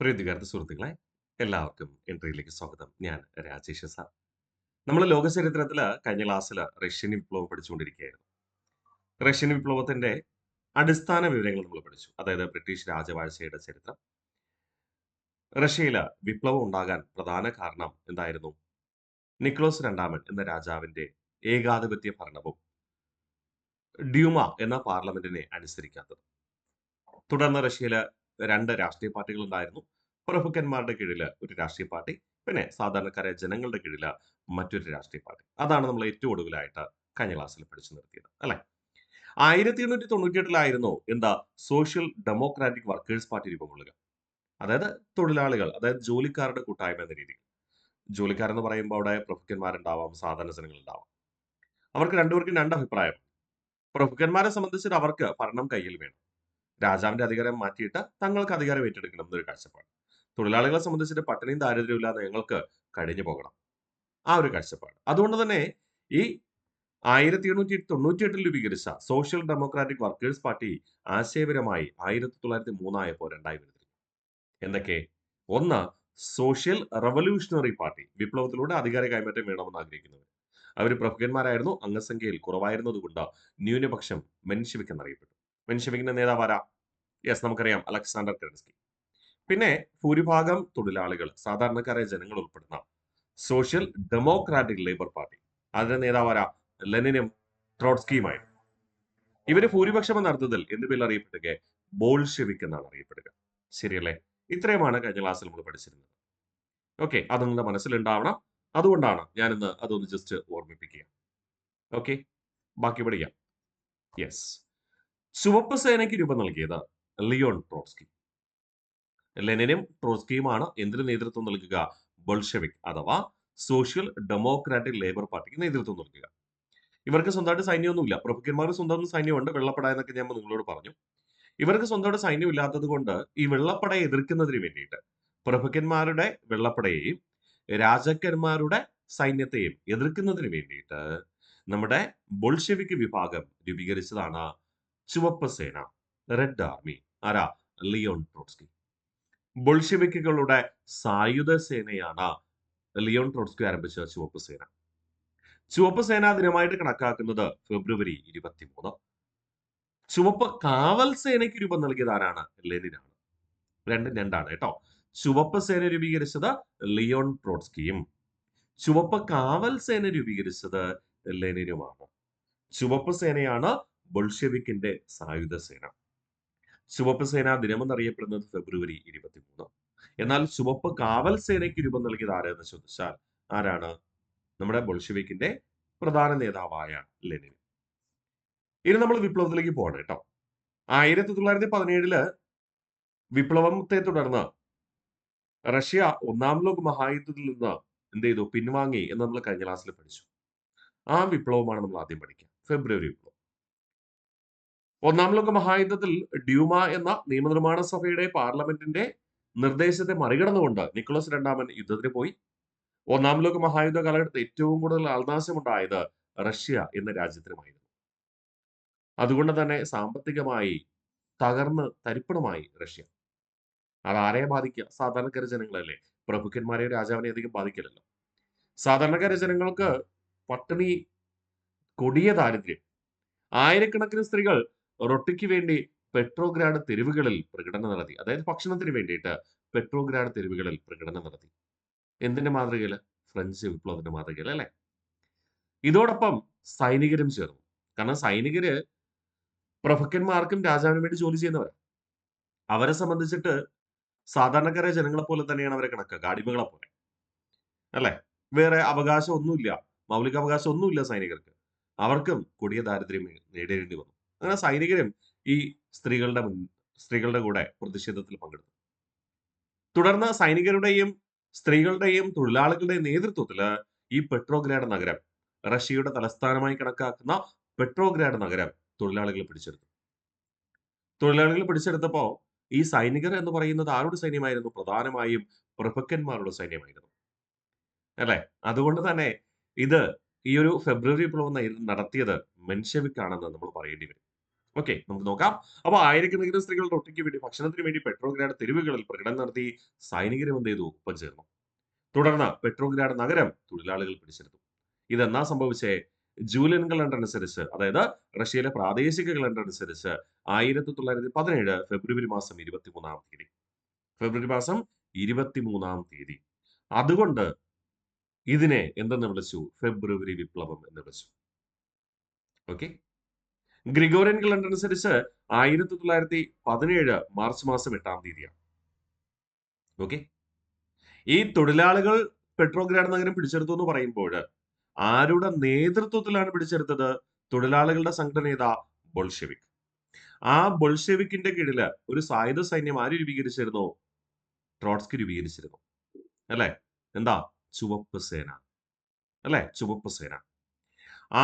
പ്രീതികർത്ത സുഹൃത്തുക്കളെ, എല്ലാവർക്കും എൻട്രിയിലേക്ക് സ്വാഗതം. ഞാൻ രാജേഷ് സാർ. നമ്മൾ ലോക ചരിത്രത്തില് കഴിഞ്ഞ ക്ലാസ്സില് റഷ്യൻ വിപ്ലവം പഠിച്ചുകൊണ്ടിരിക്കുകയായിരുന്നു. റഷ്യൻ വിപ്ലവത്തിന്റെ അടിസ്ഥാന വിവരങ്ങൾ നമ്മൾ പഠിച്ചു. അതായത് ബ്രിട്ടീഷ് രാജവാഴ്ചയുടെ ചരിത്രം. റഷ്യയില് വിപ്ലവം ഉണ്ടാകാൻ പ്രധാന കാരണം എന്തായിരുന്നു? നിക്കോളസ് രണ്ടാമൻ എന്ന രാജാവിന്റെ ഏകാധിപത്യ ഭരണവും ഡ്യൂമ എന്ന പാർലമെന്റിനെ അനുസരിക്കാത്തത്. തുടർന്ന് റഷ്യയില് രണ്ട് രാഷ്ട്രീയ പാർട്ടികൾ ഉണ്ടായിരുന്നു. പ്രഭുക്കന്മാരുടെ കീഴില് ഒരു രാഷ്ട്രീയ പാർട്ടി, പിന്നെ സാധാരണക്കാരായ ജനങ്ങളുടെ കീഴില് മറ്റൊരു രാഷ്ട്രീയ പാർട്ടി. അതാണ് നമ്മൾ ഏറ്റവും ഒടുവിലായിട്ട് കഴിഞ്ഞ ക്ലാസ്സിൽ പഠിച്ചു നിർത്തിയത്, അല്ലെ? 1898 എന്താ സോഷ്യൽ ഡെമോക്രാറ്റിക് വർക്കേഴ്സ് പാർട്ടി രൂപം കൊള്ളുക. അതായത് തൊഴിലാളികൾ, അതായത് ജോലിക്കാരുടെ കൂട്ടായ്മ എന്ന രീതിയിൽ. ജോലിക്കാരെന്ന് പറയുമ്പോൾ അവിടെ പ്രഭുക്കന്മാരുണ്ടാവാം, സാധാരണ ജനങ്ങളുണ്ടാവാം. അവർക്ക് രണ്ടുപേർക്കും രണ്ട് അഭിപ്രായം. പ്രഭുക്കന്മാരെ സംബന്ധിച്ചിട്ട് അവർക്ക് ഭരണം കയ്യിൽ വേണം. രാജാവിന്റെ അധികാരം മാറ്റിയിട്ട് തങ്ങൾക്ക് അധികാരം ഏറ്റെടുക്കണം എന്നൊരു കാഴ്ചപ്പാട്. തൊഴിലാളികളെ സംബന്ധിച്ചിട്ട് പട്ടിണിയും ദാരിദ്ര്യവും ഇല്ലാതെ ഞങ്ങൾക്ക് കഴിഞ്ഞു പോകണം, ആ ഒരു കാഴ്ചപ്പാട്. അതുകൊണ്ട് തന്നെ ഈ 1898 രൂപീകരിച്ച സോഷ്യൽ ഡെമോക്രാറ്റിക് വർക്കേഴ്സ് പാർട്ടി ആശയപരമായി 1903 ആയപ്പോൾ രണ്ടായി വരുന്നു. എന്തൊക്കെ? ഒന്ന്, സോഷ്യൽ റവല്യൂഷണറി പാർട്ടി, വിപ്ലവത്തിലൂടെ അധികാര കൈമാറ്റം വേണമെന്ന് ആഗ്രഹിക്കുന്നവർ. അവർ പ്രഭുക്കന്മാരായിരുന്നു, അംഗസംഖ്യയിൽ കുറവായിരുന്നതുകൊണ്ട് ന്യൂനപക്ഷം മെൻഷെവിക് എന്നറിയപ്പെട്ടു. മെൻഷെവിക്കിന്റെ നേതാവ് ആരാ? യെസ്, നമുക്കറിയാം, അലക്സാണ്ടർ കെർൻസ്കി. പിന്നെ ഭൂരിഭാഗം തൊഴിലാളികൾ, സാധാരണക്കാരായ ജനങ്ങൾ ഉൾപ്പെടുന്ന സോഷ്യൽ ഡെമോക്രാറ്റിക് ലേബർ പാർട്ടി, അതിന്റെ നേതാവ് ആരാ? ലെനിനും ട്രോട്സ്കിയുമായിരുന്നു. ഇവര് ഭൂരിപക്ഷം എന്ന അർത്ഥത്തിൽ എന്ത് പേരിൽ അറിയപ്പെടുക? ബോൾഷെവിക് എന്നാണ് അറിയപ്പെടുക. ശരിയല്ലേ? ഇത്രയുമാണ് കഴിഞ്ഞ ക്ലാസ്സിൽ നമ്മൾ പഠിച്ചിരുന്നത്. ഓക്കെ, അത് നിങ്ങളുടെ മനസ്സിലുണ്ടാവണം. അതുകൊണ്ടാണ് ഞാൻ ഇന്ന് അതൊന്ന് ജസ്റ്റ് ഓർമ്മിപ്പിക്കുക. ഓക്കെ, ബാക്കി പഠിക്കാം. യെസ്, ചുവപ്പ് സേനയ്ക്ക് രൂപം നൽകിയത് ലിയോൺ ട്രോട്സ്കി. ലെനിനും ട്രോട്സ്കിയുമാണ് എന്തിന് നേതൃത്വം നൽകുക? ബോൾഷെവിക് അഥവാ സോഷ്യൽ ഡെമോക്രാറ്റിക് ലേബർ പാർട്ടിക്ക് നേതൃത്വം നൽകുക. ഇവർക്ക് സ്വന്തമായിട്ട് സൈന്യമൊന്നുമില്ല. പ്രഭുക്കന്മാർക്ക് സ്വന്തം സൈന്യമുണ്ട്, വെള്ളപ്പട എന്നൊക്കെ ഞാൻ നിങ്ങളോട് പറഞ്ഞു. ഇവർക്ക് സ്വന്തമായിട്ട് സൈന്യം ഇല്ലാത്തത് കൊണ്ട് ഈ വെള്ളപ്പടയെ എതിർക്കുന്നതിന് വേണ്ടിയിട്ട് പ്രഭുക്കന്മാരുടെ വെള്ളപ്പടയെയും രാജാക്കന്മാരുടെ സൈന്യത്തെയും എതിർക്കുന്നതിന് വേണ്ടിയിട്ട് നമ്മുടെ ബോൾഷെവിക് വിഭാഗം രൂപീകരിച്ചതാണ് ചുവപ്പ് സേന, റെഡ് ആർമി. ആരാ? Leon Trotsky. ബോൾഷെവിക്കുകളുടെ സായുധ സേനയാണ് ലിയോൺ ട്രോട്സ്കി ആരംഭിച്ച ചുവപ്പ് സേന. ചുവപ്പ് സേനാ ദിനമായിട്ട് കണക്കാക്കുന്നത് ഫെബ്രുവരി 23. ചുവപ്പ് കാവൽ സേനയ്ക്ക് രൂപം നൽകിയത് ആരാണ്? ലെനിനാണ്. രണ്ടും രണ്ടാണ് കേട്ടോ. ചുവപ്പ് സേന രൂപീകരിച്ചത് ലിയോൺ ട്രോട്സ്കിയും ചുവപ്പ് കാവൽ സേന രൂപീകരിച്ചത് ലെനിനുമാണ്. ചുവപ്പ് സേനയാണ് ബോൾഷെവിക്കിന്റെ സായുധ സേന. ചുവപ്പ് സേനാ ദിനമെന്നറിയപ്പെടുന്നത് ഫെബ്രുവരി 23. എന്നാൽ ചുവപ്പ് കാവൽ സേനയ്ക്ക് രൂപം നൽകിയത് ആരെന്ന് ചോദിച്ചാൽ ആരാണ്? നമ്മുടെ ബോൾഷെവിക്കിന്റെ പ്രധാന നേതാവായ ലെനിൻ. ഇനി നമ്മൾ വിപ്ലവത്തിലേക്ക് പോകണം കേട്ടോ. 1917 വിപ്ലവത്തെ തുടർന്ന് റഷ്യ ഒന്നാം ലോക മഹായുദ്ധത്തിൽ നിന്ന് എന്ത് ചെയ്തു? പിൻവാങ്ങി എന്ന് നമ്മൾ കഴിഞ്ഞ ക്ലാസ്സിൽ പഠിച്ചു. ആ വിപ്ലവമാണ് നമ്മൾ ആദ്യം പഠിക്കുക, ഫെബ്രുവരി വിപ്ലവം. ഒന്നാം ലോക മഹായുദ്ധത്തിൽ ഡ്യൂമ എന്ന നിയമനിർമ്മാണ സഭയുടെ പാർലമെന്റിന്റെ നിർദ്ദേശത്തെ മറികടന്നുകൊണ്ട് നിക്കോളസ് രണ്ടാമൻ യുദ്ധത്തിന് പോയി. ഒന്നാം ലോക മഹായുദ്ധ കാലഘട്ടത്തിൽ ഏറ്റവും കൂടുതൽ ആൾനാശമുണ്ടായത് റഷ്യ എന്ന രാജ്യത്തിനുമായിരുന്നു. അതുകൊണ്ട് തന്നെ സാമ്പത്തികമായി തകർന്ന് തരിപ്പണമായി റഷ്യ. അത് ആരെയാ ബാധിക്കുക? സാധാരണക്കാര ജനങ്ങളല്ലേ. പ്രഭുക്കന്മാരെയോ രാജാവിനെയോ അധികം ബാധിക്കില്ലല്ലോ. സാധാരണക്കാര ജനങ്ങൾക്ക് പട്ടിണി, കൊടിയ ദാരിദ്ര്യം. ആയിരക്കണക്കിന് സ്ത്രീകൾ റൊട്ടിക്ക് വേണ്ടി പെട്രോഗ്രാഡ് തെരുവുകളിൽ പ്രകടനം നടത്തി. അതായത് ഭക്ഷണത്തിന് വേണ്ടിയിട്ട് പെട്രോഗ്രാഡ് തെരുവുകളിൽ പ്രകടനം നടത്തി. എന്തിന്റെ മാതൃകയില്? ഫ്രഞ്ച് വിപ്ലവത്തിന്റെ മാതൃകയിൽ, അല്ലെ? ഇതോടൊപ്പം സൈനികരും ചേർന്നു. കാരണം സൈനികര് പ്രഭുക്കന്മാർക്കും രാജാവിനും വേണ്ടി ജോലി ചെയ്യുന്നവരാ. അവരെ സംബന്ധിച്ചിട്ട് സാധാരണക്കാരായ ജനങ്ങളെ പോലെ തന്നെയാണ് അവരെ കണക്കാക്കുക, അടിമകളെ പോലെ, അല്ലെ? വേറെ അവകാശം ഒന്നുമില്ല, മൗലിക അവകാശം ഒന്നുമില്ല സൈനികർക്ക്. അവർക്കും കൊടിയ ദാരിദ്ര്യം നേരിടേണ്ടി വന്നു. അങ്ങനെ സൈനികരും ഈ സ്ത്രീകളുടെ കൂടെ പ്രതിഷേധത്തിൽ പങ്കെടുത്തു. തുടർന്ന് സൈനികരുടെയും സ്ത്രീകളുടെയും തൊഴിലാളികളുടെയും നേതൃത്വത്തില് ഈ പെട്രോഗ്രാഡ് നഗരം, റഷ്യയുടെ തലസ്ഥാനമായി കണക്കാക്കുന്ന പെട്രോഗ്രാഡ് നഗരം തൊഴിലാളികൾ പിടിച്ചെടുത്തു. തൊഴിലാളികൾ പിടിച്ചെടുത്തപ്പോ ഈ സൈനികർ എന്ന് പറയുന്നത് ആരുടെ സൈന്യമായിരുന്നു? പ്രധാനമായും പ്രഭുക്കന്മാരുടെ സൈന്യമായിരുന്നു, അല്ലെ? അതുകൊണ്ട് തന്നെ ഇത് ഈ ഒരു ഫെബ്രുവരി വിപ്ലവം നടത്തിയത് മെൻഷെവിക് ആണെന്ന് നമ്മൾ പറയേണ്ടി വരും. ഓക്കെ, നമുക്ക് നോക്കാം. അപ്പൊ ആയിരക്കണക്കിന് സ്ത്രീകൾ റൊട്ടിക്ക് വേണ്ടി ഭക്ഷണത്തിന് വേണ്ടി പെട്രോഗ്രാഡ് തെരുവുകളിൽ പ്രകടനം നടത്തി. സൈനികരും എന്ത് ചെയ്തു? ഒപ്പം ചേർന്നു. തുടർന്ന് പെട്രോഗ്രാഡ് നഗരം തൊഴിലാളികൾ പിടിച്ചെടുത്തു. ഇതെന്നാ സംഭവിച്ചേ? ജൂലിയൻ കലണ്ടർ അനുസരിച്ച്, അതായത് റഷ്യയിലെ പ്രാദേശിക കലണ്ടർ അനുസരിച്ച് 1917 ഫെബ്രുവരി മാസം 23 തീയതി. ഫെബ്രുവരി മാസം 23 തീയതി. അതുകൊണ്ട് ഇതിനെ എന്തെന്ന് വിളിച്ചു? ഫെബ്രുവരി വിപ്ലവം എന്ന് വിളിച്ചു. ഓക്കെ. ഗ്രിഗോറിയൻ കലണ്ടർ അനുസരിച്ച് 1917 മാർച്ച് മാസം 8 തീയതിയാണ്. ഓക്കെ. ഈ തൊഴിലാളികൾ പെട്രോഗ്രാഡ് നഗരം പിടിച്ചെടുത്തു എന്ന് പറയുമ്പോൾ ആരുടെ നേതൃത്വത്തിലാണ് പിടിച്ചെടുത്തത്? തൊഴിലാളികളുടെ സംഘടന ഏതാ? ബോൾഷെവിക്. ആ ബോൾഷെവിക്കിന്റെ കീഴില് ഒരു സായുധ സൈന്യം ആര് രൂപീകരിച്ചിരുന്നു? ട്രോട്സ്കി രൂപീകരിച്ചിരുന്നു. അല്ലെ? എന്താ? ചുവപ്പ് സേന. അല്ലെ? ചുവപ്പ് സേന.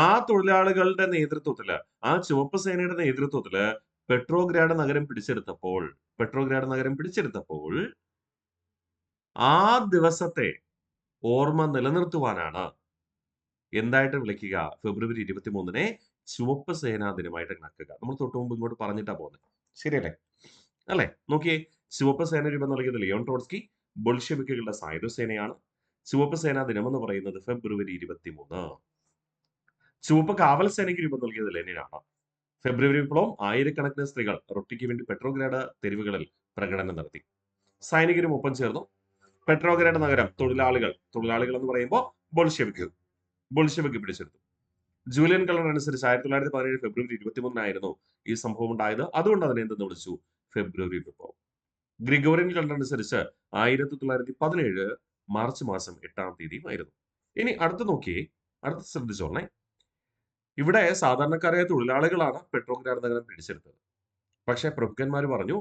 ആ തൊഴിലാളികളുടെ നേതൃത്വത്തില്, ആ ചുവപ്പ് സേനയുടെ നേതൃത്വത്തില് പെട്രോഗ്രാഡ് നഗരം പിടിച്ചെടുത്തപ്പോൾ ആ ദിവസത്തെ ഓർമ്മ നിലനിർത്തുവാനാണ് എന്തായിട്ട് വിളിക്കുക? ഫെബ്രുവരി 23-നെ ചുവപ്പ് സേനാ ദിനമായിട്ട് കണക്കുക. നമ്മൾ തൊട്ട് മുമ്പ് ഇങ്ങോട്ട് പറഞ്ഞിട്ടാ പോകുന്നത്. ശരിയല്ലേ? അല്ലേ? നോക്കിയേ, ചുവപ്പ് സേന രൂപം നൽകിയത് ലിയോൺ ട്രോട്സ്കി, ബോൾഷെവിക്കുകളുടെ സായുധ സേനയാണ്. ചുവപ്പ് സേനാ ദിനം എന്ന് പറയുന്നത് ഫെബ്രുവരി 23. ചുവപ്പ് കാവൽ സേനയ്ക്ക് രൂപം നൽകിയത് ലെനിനാണ്. ഫെബ്രുവരി വിപ്ലവം ആയിരക്കണക്കിന് സ്ത്രീകൾ റൊട്ടിക്ക് വേണ്ടി പെട്രോഗ്രാഡ് തെരുവുകളിൽ പ്രകടനം നടത്തി. സൈനികരും ഒപ്പം ചേർന്നു. പെട്രോഗ്രാഡ് നഗരം തൊഴിലാളികൾ എന്ന് പറയുമ്പോൾ ബോൾഷെവിക്ക് പിടിച്ചെടുത്തു. ജൂലിയൻ കലണ്ടർ അനുസരിച്ച് 1917 ഫെബ്രുവരി 23 ഈ സംഭവം ഉണ്ടായത്. അതുകൊണ്ട് അതിനെ എന്തെന്ന് വിളിച്ചു? ഫെബ്രുവരി വിപ്ലവം. ഗ്രിഗോറിയൻ കലണ്ടർ അനുസരിച്ച് 1917 മാർച്ച് മാസം 8 തീയതിയുമായിരുന്നു. ഇനി അടുത്ത് ശ്രദ്ധിച്ചോളേ. ഇവിടെ സാധാരണക്കാരായ തൊഴിലാളികളാണ് പെട്രോഗ്രാഡ് നഗരം പിടിച്ചെടുത്തത്. പക്ഷെ പ്രഭുക്കന്മാർ പറഞ്ഞു,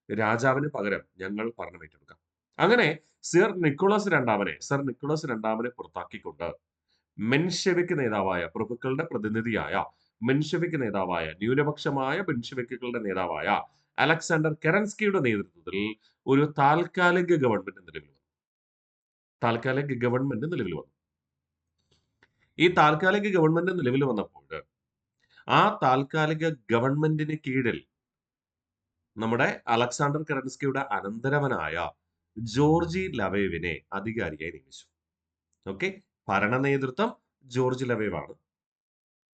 രാജാവിന് പകരം ഞങ്ങൾ ഭരണം ഏറ്റെടുക്കാം. അങ്ങനെ സർ നിക്കോളസ് രണ്ടാമനെ പുറത്താക്കിക്കൊണ്ട് മെൻഷെവിക് നേതാവായ, പ്രഭുക്കളുടെ പ്രതിനിധിയായ മെൻഷെവിക് നേതാവായ, ന്യൂനപക്ഷമായ മെൻഷെവിക്കുകളുടെ നേതാവായ അലക്സാണ്ടർ കെറൻസ്കിയുടെ നേതൃത്വത്തിൽ ഒരു താൽക്കാലിക ഗവൺമെന്റ് നിലവിൽ വന്നു. ഈ താൽക്കാലിക ഗവൺമെന്റ് നിലവിൽ വന്നപ്പോൾ ആ താൽക്കാലിക ഗവൺമെന്റിന് കീഴിൽ നമ്മുടെ അലക്സാണ്ടർ കെറൻസ്കിയുടെ അനന്തരവനായ ജോർജി ലവേവിനെ അധികാരിയായി നിയമിച്ചു. ഓക്കെ. ഭരണ നേതൃത്വം ജോർജ് ലവേവ് ആണ്.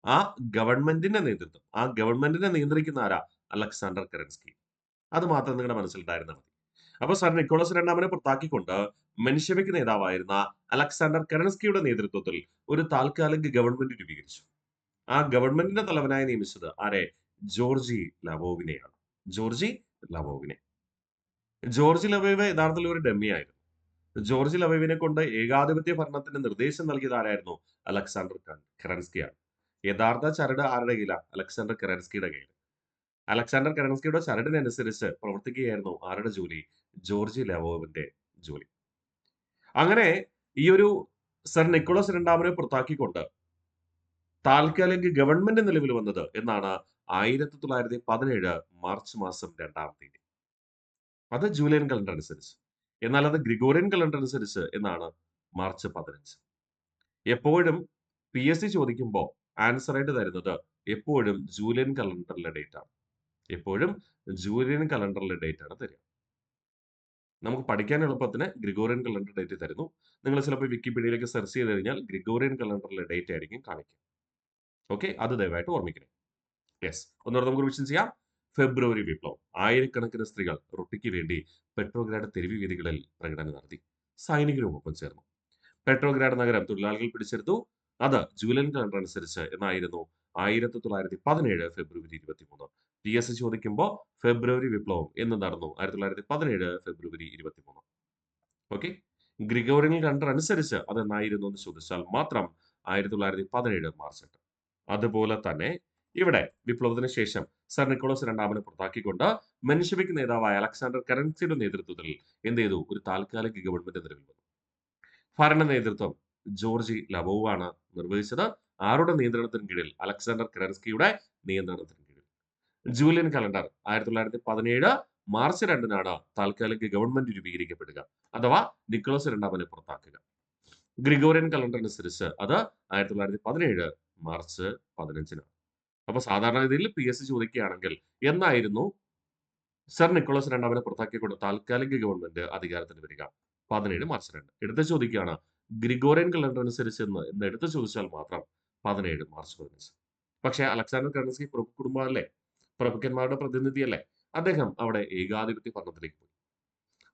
ആ ഗവൺമെന്റിനെ നിയന്ത്രിക്കുന്ന ആരാ? Alexander Kerensky. അത് മാത്രം നിങ്ങളുടെ മനസ്സിലുണ്ടായിരുന്നാൽ മതി. അപ്പൊ സർ നിക്കോളസ് രണ്ടാമനെ പുറത്താക്കിക്കൊണ്ട് മെൻഷെവിക് നേതാവായിരുന്ന അലക്സാണ്ടർ കെറൻസ്കിയുടെ നേതൃത്വത്തിൽ ഒരു താൽക്കാലിക ഗവൺമെന്റ് രൂപീകരിച്ചു. ആ ഗവൺമെന്റിന്റെ തലവനായി നിയമിച്ചത് ആരെ? ജോർജി ലവോവിനെയാണ്. ജോർജ് ലവേവ് യഥാർത്ഥത്തിൽ ഒരു ഡമ്മിയായിരുന്നു. ജോർജ് ലവേവിനെ കൊണ്ട് ഏകാധിപത്യ ഭരണത്തിന് നിർദ്ദേശം നൽകിയത് ആരായിരുന്നു? അലക്സാണ്ടർ കെറൻസ്കിയാണ്. യഥാർത്ഥ ചരട് ആരുടെ കയ്യില? അലക്സാണ്ടർ കെറൻസ്കിയുടെ കയ്യിൽ. അലക്സാണ്ടർ കെറൻസ്കിയുടെ ചരടിനനുസരിച്ച് പ്രവർത്തിക്കുകയായിരുന്നു ആരുടെ ജോലി? ജോർജ് ലവോവിന്റെ ജോലി. അങ്ങനെ ഈ ഒരു സർ നിക്കോളസ് രണ്ടാമനെ പുറത്താക്കിക്കൊണ്ട് താൽക്കാലിക ഗവൺമെന്റ് നിലവിൽ വന്നത് എന്നാണ്? 1917 മാർച്ച് മാസം 2 തീയതി. അത് ജൂലിയൻ കലണ്ടർ അനുസരിച്ച്. എന്നാൽ അത് ഗ്രിഗോറിയൻ കലണ്ടർ അനുസരിച്ച് എന്നാണ്? മാർച്ച് 15. എപ്പോഴും PSC ചോദിക്കുമ്പോൾ ആൻസർ ആയിട്ട് തരുന്നത് എപ്പോഴും ജൂലിയൻ കലണ്ടറിലെ ഡേറ്റ് ആണ്. തരിക. നമുക്ക് പഠിക്കാൻ എളുപ്പത്തിന് ഗ്രിഗോറിയൻ കലണ്ടർ ഡേറ്റ് തരുന്നു. നിങ്ങൾ ചിലപ്പോൾ വിക്കിപീഡിയയിലേക്ക് സെർച്ച് ചെയ്ത് കഴിഞ്ഞാൽ ഗ്രിഗോറിയൻ കലണ്ടറിലെ ഡേറ്റ് ആയിരിക്കും കാണിക്കുക. ഓക്കെ, അത് ദയവായിട്ട് ഓർമ്മിക്കണം. യെസ്, ഒന്നുകൂടെ നമുക്ക് റിവിഷൻ ചെയ്യാം. ഫെബ്രുവരി വിപ്ലവം. ആയിരക്കണക്കിന് സ്ത്രീകൾ റൊട്ടിക്ക് വേണ്ടി പെട്രോഗ്രാഡ് തെരുവ് വീതികളിൽ പ്രകടനം നടത്തി. സൈനികരും ഒപ്പം ചേർന്നു. പെട്രോഗ്രാഡ് നഗരം തൊഴിലാളികൾ പിടിച്ചെടുത്തു. അത് ജൂലിയൻ കലണ്ടർ അനുസരിച്ച് എന്നായിരുന്നു? 1917 ഫെബ്രുവരി 23. PSC ചോദിക്കുമ്പോൾ ഫെബ്രുവരി വിപ്ലവം എന്ന് നടന്നു 1917 ഫെബ്രുവരി 23. ഓക്കെ. ഗ്രിഗോറിയൻ കലണ്ടർ അനുസരിച്ച് അതെന്നായിരുന്നു എന്ന് ചോദിച്ചാൽ മാത്രം 1917 മാർച്ച് 8. അതുപോലെ തന്നെ ഇവിടെ വിപ്ലവത്തിന് ശേഷം സർ നിക്കോളസ് രണ്ടാമനെ പുറത്താക്കിക്കൊണ്ട് മെൻഷെവിക് നേതാവായ അലക്സാണ്ടർ കെറൻസ്കിയുടെ നേതൃത്വത്തിൽ എന്ത് ചെയ്തു? ഒരു താൽക്കാലിക ഗവൺമെന്റ് നിലവിൽ വന്നു. ഭരണ നേതൃത്വം ജോർജി ലവോവ് ആണ് നിർവഹിച്ചത്. ആരുടെ നിയന്ത്രണത്തിന് കീഴിൽ? അലക്സാണ്ടർ കെറൻസ്കിയുടെ നിയന്ത്രണത്തിന് കീഴിൽ. ജൂലിയൻ കലണ്ടർ 1917 മാർച്ച് 2 താൽക്കാലിക ഗവൺമെന്റ് രൂപീകരിക്കപ്പെടുക, അഥവാ നിക്കോളസ് രണ്ടാമനെ പുറത്താക്കുക. ഗ്രിഗോറിയൻ കലണ്ടർ അനുസരിച്ച് അത് 1917 മാർച്ച് 15. അപ്പൊ സാധാരണഗതിയിൽ PSC ചോദിക്കുകയാണെങ്കിൽ എന്നായിരുന്നു സർ നിക്കോളസ് രണ്ടാമനെ പുറത്താക്കിക്കൊണ്ട് താൽക്കാലിക ഗവൺമെന്റ് അധികാരത്തിൽ വരിക? 17 മാർച്ച് 2. എടുത്ത് ചോദിക്കുകയാണ് ഗ്രിഗോറിയൻ കലണ്ടർ അനുസരിച്ച് എന്ന് എടുത്ത് ചോദിച്ചാൽ മാത്രം 17 മാർച്ച് 15. പക്ഷേ അലക്സാണ്ടർ കെർൻസ്കി പ്രഭു കുടുംബമല്ലേ, പ്രഭുക്കന്മാരുടെ പ്രതിനിധിയല്ലേ, അദ്ദേഹം അവിടെ ഏകാധിപത്യ ഭരണത്തിലേക്ക് പോയി.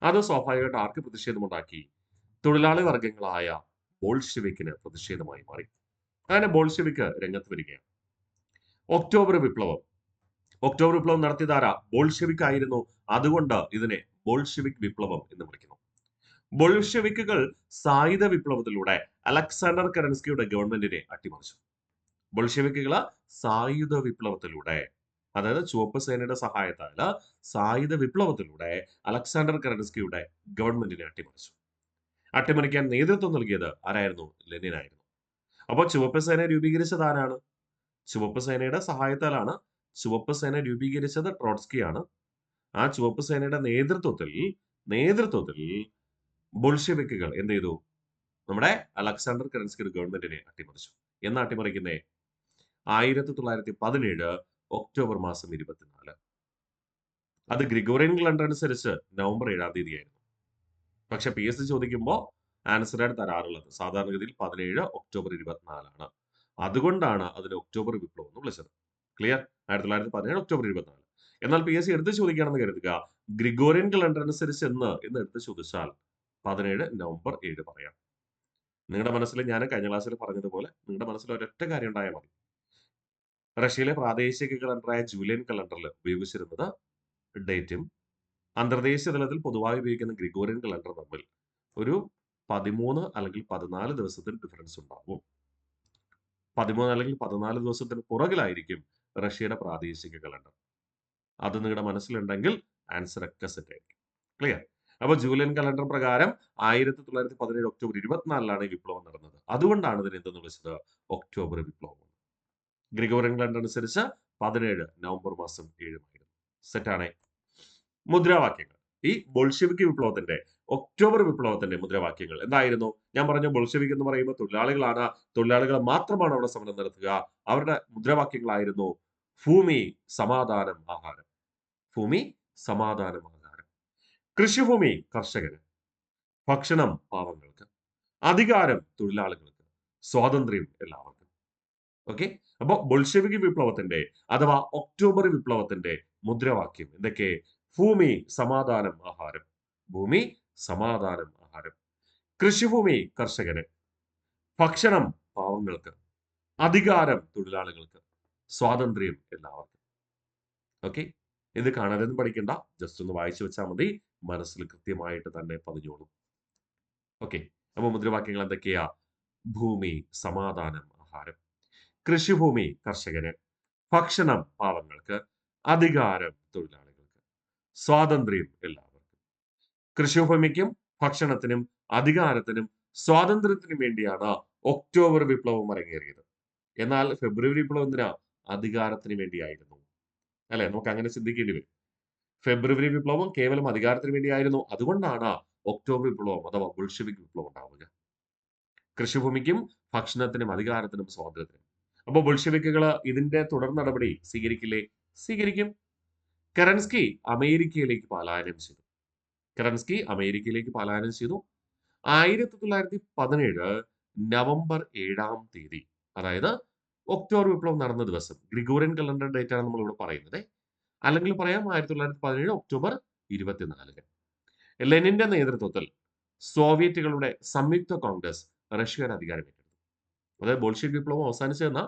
അത് സ്വാഭാവികമായിട്ട് ആർക്ക് പ്രതിഷേധമുണ്ടാക്കി? തൊഴിലാളി വർഗങ്ങളായ ബോൾഷെവിക്കിന് പ്രതിഷേധമായി മാറി. അങ്ങനെ ബോൾഷെവിക്ക് രംഗത്ത് വരികയാണ്. ഒക്ടോബർ വിപ്ലവം നടത്തിയതാരാ? ബോൾഷെവിക് ആയിരുന്നു. അതുകൊണ്ട് ഇതിനെ ബോൾഷെവിക് വിപ്ലവം എന്ന് വിളിക്കുന്നു. ബോൾഷെവിക്കുകൾ സായുധ വിപ്ലവത്തിലൂടെ അലക്സാണ്ടർ കെർൻസ്കിയുടെ ഗവൺമെന്റിനെ അട്ടിമറിച്ചു. ബോൾഷെവിക്കുകള് സായുധ വിപ്ലവത്തിലൂടെ, അതായത് ചുവപ്പ് സേനയുടെ സഹായത്താൽ സായുധ വിപ്ലവത്തിലൂടെ അലക്സാണ്ടർ കെർൻസ്കിയുടെ ഗവൺമെന്റിനെ അട്ടിമറിച്ചു. അട്ടിമറിക്കാൻ നേതൃത്വം നൽകിയത് ആരായിരുന്നു? ലെനിൻ ആയിരുന്നു. അപ്പോൾ ചുവപ്പ് സേന രൂപീകരിച്ചത് ആരാണ്? ചുവപ്പ് സേനയുടെ സഹായത്താലാണ് ചുവപ്പ് സേന രൂപീകരിച്ചത് ട്രോട്സ്കിയാണ്. ആ ചുവപ്പ് സേനയുടെ നേതൃത്വത്തിൽ ബോൾഷെവിക്കുകൾ എന്ത് ചെയ്തു? നമ്മുടെ അലക്സാണ്ടർ കെർൻസ്കിയുടെ ഗവൺമെന്റിനെ അട്ടിമറിച്ചു. എന്ന് അട്ടിമറിക്കുന്നേ 1917 ഒക്ടോബർ മാസം 24. അത് ഗ്രിഗോറിയൻ കലണ്ടർ അനുസരിച്ച് നവംബർ 7 തീയതിയായിരുന്നു. പക്ഷെ PSC ചോദിക്കുമ്പോൾ ആൻസർ ആയിട്ട് തരാറുള്ളത് സാധാരണഗതിയിൽ 17 ഒക്ടോബർ 24 അതുകൊണ്ടാണ് അതിന് ഒക്ടോബർ വിപ്ലവം എന്ന് വിളിച്ചത്. ക്ലിയർ? 1917 ഒക്ടോബർ 24. എന്നാൽ PSC എടുത്ത് ചോദിക്കുകയാണെന്ന് കരുതുക, ഗ്രിഗോറിയൻ കലണ്ടർ അനുസരിച്ച് എന്ന് എടുത്ത് ചോദിച്ചാൽ 17 നവംബർ 7 പറയാം. നിങ്ങളുടെ മനസ്സിൽ ഞാൻ കഴിഞ്ഞ ക്ലാസ്സിൽ പറഞ്ഞതുപോലെ നിങ്ങളുടെ മനസ്സിൽ ഒരൊറ്റ കാര്യം ഉണ്ടായാൽ മതി. റഷ്യയിലെ പ്രാദേശിക കലണ്ടറായ ജൂലിയൻ കലണ്ടറിൽ ഉപയോഗിച്ചിരുന്നത് ഡേറ്റും അന്തർദേശീയ തലത്തിൽ പൊതുവായി ഉപയോഗിക്കുന്ന ഗ്രിഗോറിയൻ കലണ്ടർ തമ്മിൽ ഒരു 13 അല്ലെങ്കിൽ 14 ദിവസത്തിന് ഡിഫറൻസ് ഉണ്ടാവും. 13 അല്ലെങ്കിൽ 14 ദിവസത്തിന് പുറകിലായിരിക്കും റഷ്യയുടെ പ്രാദേശിക കലണ്ടർ. അത് നിങ്ങളുടെ മനസ്സിലുണ്ടെങ്കിൽ ആൻസർ ഒക്കെ സെറ്റ് ആയിരിക്കും. ക്ലിയർ? അപ്പൊ ജൂലിയൻ കലണ്ടർ പ്രകാരം 1917 ഒക്ടോബർ 24 ഈ വിപ്ലവം നടന്നത്. അതുകൊണ്ടാണ് ഇതിനെ എന്തെന്ന് വിളിച്ചത്? ഒക്ടോബർ വിപ്ലവം. ഗ്രിഗോറിയൻ കലണ്ടർ അനുസരിച്ച് 17 നവംബർ മാസം 7 ആയിരുന്നു. സെറ്റാണേ. മുദ്രാവാക്യങ്ങൾ. ഈ ബോൾഷെവിക് വിപ്ലവത്തിന്റെ ഒക്ടോബർ വിപ്ലവത്തിന്റെ മുദ്രാവാക്യങ്ങൾ എന്തായിരുന്നു? ഞാൻ പറഞ്ഞു ബോൾഷെവിക് എന്ന് പറയുമ്പോൾ തൊഴിലാളികളാണ്. തൊഴിലാളികൾ മാത്രമാണ് അവിടെ സമരം നടത്തുക. അവരുടെ മുദ്രാവാക്യങ്ങളായിരുന്നു ഭൂമി, സമാധാനം, ആഹാരം. ഭൂമി, സമാധാനം, ആഹാരം. കൃഷിഭൂമി കർഷകന്, ഭക്ഷണം പാവങ്ങൾക്ക്, അധികാരം തൊഴിലാളികൾക്ക്, സ്വാതന്ത്ര്യം എല്ലാവർക്കും. ഓക്കെ, അപ്പൊ ബോൾഷെവിക് വിപ്ലവത്തിന്റെ അഥവാ ഒക്ടോബർ വിപ്ലവത്തിന്റെ മുദ്രാവാക്യം എന്തൊക്കെ? ഭൂമി, സമാധാനം, ആഹാരം. ഭൂമി, സമാധാനം, ആഹാരം. കൃഷിഭൂമി കർഷകന്, ഭക്ഷണം പാവങ്ങൾക്ക്, അധികാരം തൊഴിലാളികൾക്ക്, സ്വാതന്ത്ര്യം എല്ലാവർക്കും. ഓക്കെ, ഇത് കാണാതെ പഠിക്കണ്ട, ജസ്റ്റ് ഒന്ന് വായിച്ചു വെച്ചാൽ മതി, മനസ്സിൽ കൃത്യമായിട്ട് തന്നെ പതിഞ്ഞോളും. ഓക്കെ, അപ്പൊ മുദ്രാവാക്യങ്ങൾ എന്തൊക്കെയാ? ഭൂമി, സമാധാനം, ആഹാരം. കൃഷിഭൂമി കർഷകന്, ഭക്ഷണം പാവങ്ങൾക്ക്, അധികാരം തൊഴിലാളികൾക്ക്, സ്വാതന്ത്ര്യം എല്ലാവർക്കും. കൃഷിഭൂമിക്കും ഭക്ഷണത്തിനും അധികാരത്തിനും സ്വാതന്ത്ര്യത്തിനും വേണ്ടിയാണ് ഒക്ടോബർ വിപ്ലവം അരങ്ങേറിയത്. എന്നാൽ ഫെബ്രുവരി വിപ്ലവം എന്തിനാ? അധികാരത്തിന് വേണ്ടിയായിരുന്നു. അല്ലെ? നമുക്ക് അങ്ങനെ ചിന്തിക്കേണ്ടി വരും. ഫെബ്രുവരി വിപ്ലവം കേവലം അധികാരത്തിന് വേണ്ടിയായിരുന്നു. അതുകൊണ്ടാണ് ഒക്ടോബർ വിപ്ലവം അഥവാ ബോൾഷെവിക് വിപ്ലവം ഉണ്ടാവുക. കൃഷിഭൂമിക്കും ഭക്ഷണത്തിനും അധികാരത്തിനും സ്വാതന്ത്ര്യത്തിനും. അപ്പൊ ബോൾഷെവിക്കുകൾ ഇതിന്റെ തുടർ നടപടി സ്വീകരിക്കില്ലേ? സ്വീകരിക്കും. കെർൻസ്കി അമേരിക്കയിലേക്ക് പലായനം ചെയ്തു. 1917 നവംബർ 7 തീയതി, അതായത് ഒക്ടോബർ വിപ്ലവം നടന്ന ദിവസം. ഗ്രിഗോറിയൻ കലണ്ടർ ഡേറ്റ് ആണ് നമ്മൾ ഇവിടെ പറയുന്നത്. അല്ലെങ്കിൽ പറയാം 1917 ഒക്ടോബർ 24. ലെനിന്റെ നേതൃത്വത്തിൽ സോവിയറ്റുകളുടെ സംയുക്ത കോൺഗ്രസ് റഷ്യയുടെ അധികാരം ഏറ്റെടുത്തു. അതായത് ബോൾഷെവിക് വിപ്ലവം അവസാനിച്ചതെന്ന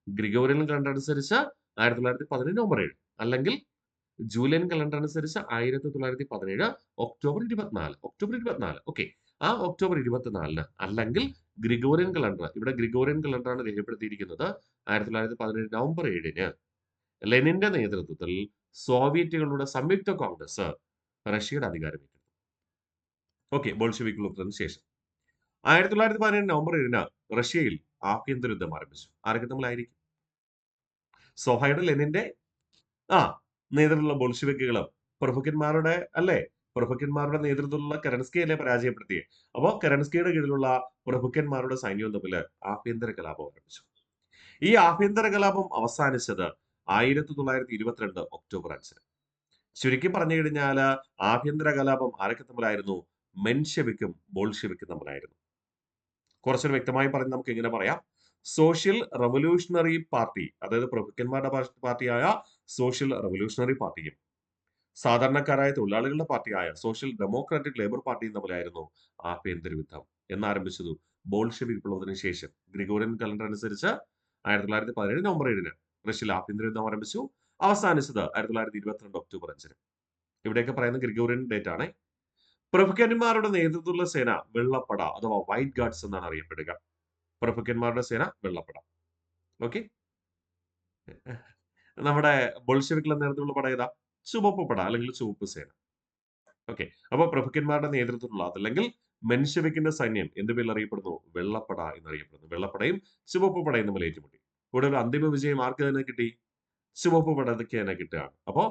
ഗ്രിഗോറിയൻ കലണ്ടർ അനുസരിച്ച് 1917 നവംബർ 7, അല്ലെങ്കിൽ ജൂലിയൻ കലണ്ടർ അനുസരിച്ച് 1917 ഒക്ടോബർ 24. ഓക്കെ, ആ ഒക്ടോബർ 24 അല്ലെങ്കിൽ ഗ്രിഗോറിയൻ കലണ്ടർ, ഇവിടെ ഗ്രിഗോറിയൻ കലണ്ടറാണ് രേഖപ്പെടുത്തിയിരിക്കുന്നത്. 1917 നവംബർ 7 ലെനിന്റെ നേതൃത്വത്തിൽ സോവിയറ്റുകളുടെ സംയുക്ത കോൺഗ്രസ് റഷ്യയുടെ അധികാരം ഏറ്റെടുത്തു. ഓക്കെ, ബോൾഷെവിക് വിപ്ലവത്തിന് ശേഷം 1917 നവംബർ 7 റഷ്യയിൽ ആഭ്യന്തര യുദ്ധം ആരംഭിച്ചു. ആരൊക്കെ തമ്മിലായിരിക്കും? സ്വാഭാവികമായിട്ട് ലെനിന്റെ നേതൃത്വത്തിലുള്ള ബോൾഷെവിക്കുകളും പ്രഭുക്കന്മാരുടെ നേതൃത്വത്തിലുള്ള കെർൻസ്കിയെ പരാജയപ്പെടുത്തിയത്. അപ്പോൾ കെർൻസ്കിയുടെ കീഴിലുള്ള പ്രഭുക്കന്മാരുടെ സൈന്യവും തമ്മിൽ ആഭ്യന്തര കലാപം ആരംഭിച്ചു. ഈ ആഭ്യന്തര കലാപം അവസാനിച്ചത് 1922 ഒക്ടോബർ 5-ന്. ചുരുക്കി പറഞ്ഞു കഴിഞ്ഞാൽ ആഭ്യന്തര കലാപം ആരൊക്കെ തമ്മിലായിരുന്നു? മെൻഷെവിക്കും ബോൾഷെവിക്കും തമ്മിലായിരുന്നു. കുറച്ചുകൂടി വ്യക്തമായി പറഞ്ഞ് നമുക്ക് ഇങ്ങനെ പറയാം. സോഷ്യൽ റവല്യൂഷണറി പാർട്ടി, അതായത് പ്രഭുക്കന്മാരുടെ പാർട്ടിയായ സോഷ്യൽ റവല്യൂഷണറി പാർട്ടിയും സാധാരണക്കാരായ തൊഴിലാളികളുടെ പാർട്ടിയായ സോഷ്യൽ ഡെമോക്രാറ്റിക് ലേബർ പാർട്ടിയും തമ്മിലായിരുന്നു ആഭ്യന്തര യുദ്ധം. എന്നാരംഭിച്ചത്? ബോൾഷെവിക് വിപ്ലവത്തിന് ശേഷം ഗ്രിഗോറിയൻ കലണ്ടർ അനുസരിച്ച് 1917 നവംബർ 7-ന് റഷ്യയിൽ ആഭ്യന്തര യുദ്ധം ആരംഭിച്ചു. അവസാനിച്ചത് 1922 ഒക്ടോബർ 5-ന്. ഇവിടെയൊക്കെ പറയുന്ന ഗ്രിഗോറിയൻ ഡേറ്റ് ആണ്. പ്രഭുക്കന്മാരുടെ നേതൃത്വത്തിലുള്ള സേന വെള്ളപ്പട അഥവാ വൈറ്റ് ഗാർഡ്സ് എന്നാണ് അറിയപ്പെടുക. പ്രഭുക്കന്മാരുടെ സേന വെള്ളപ്പട. ഓക്കെ. നമ്മുടെ ബോൾഷെവിക്കുകളുടെ നേതൃത്വത്തിലുള്ള പട ഏതാ? ചുവപ്പ് പട അല്ലെങ്കിൽ ചുവപ്പ് സേന. ഓക്കെ. അപ്പൊ പ്രഭുക്കന്മാരുടെ നേതൃത്വത്തിലുള്ള അതല്ലെങ്കിൽ മെൻഷെവിക്കിന്റെ സൈന്യം എന്ത് പേരിൽ അറിയപ്പെടുന്നു? വെള്ളപ്പട എന്നറിയപ്പെടുന്നു. വെള്ളപ്പടയും ചുവപ്പ് പടയും തമ്മിൽ ഏറ്റുമുട്ടി. ഇവിടെ ഒരു അന്തിമ വിജയം ആർക്ക് തന്നെ കിട്ടി? ചുവപ്പ് പടയ്ക്ക് തന്നെ കിട്ടുകയാണ്. അപ്പോ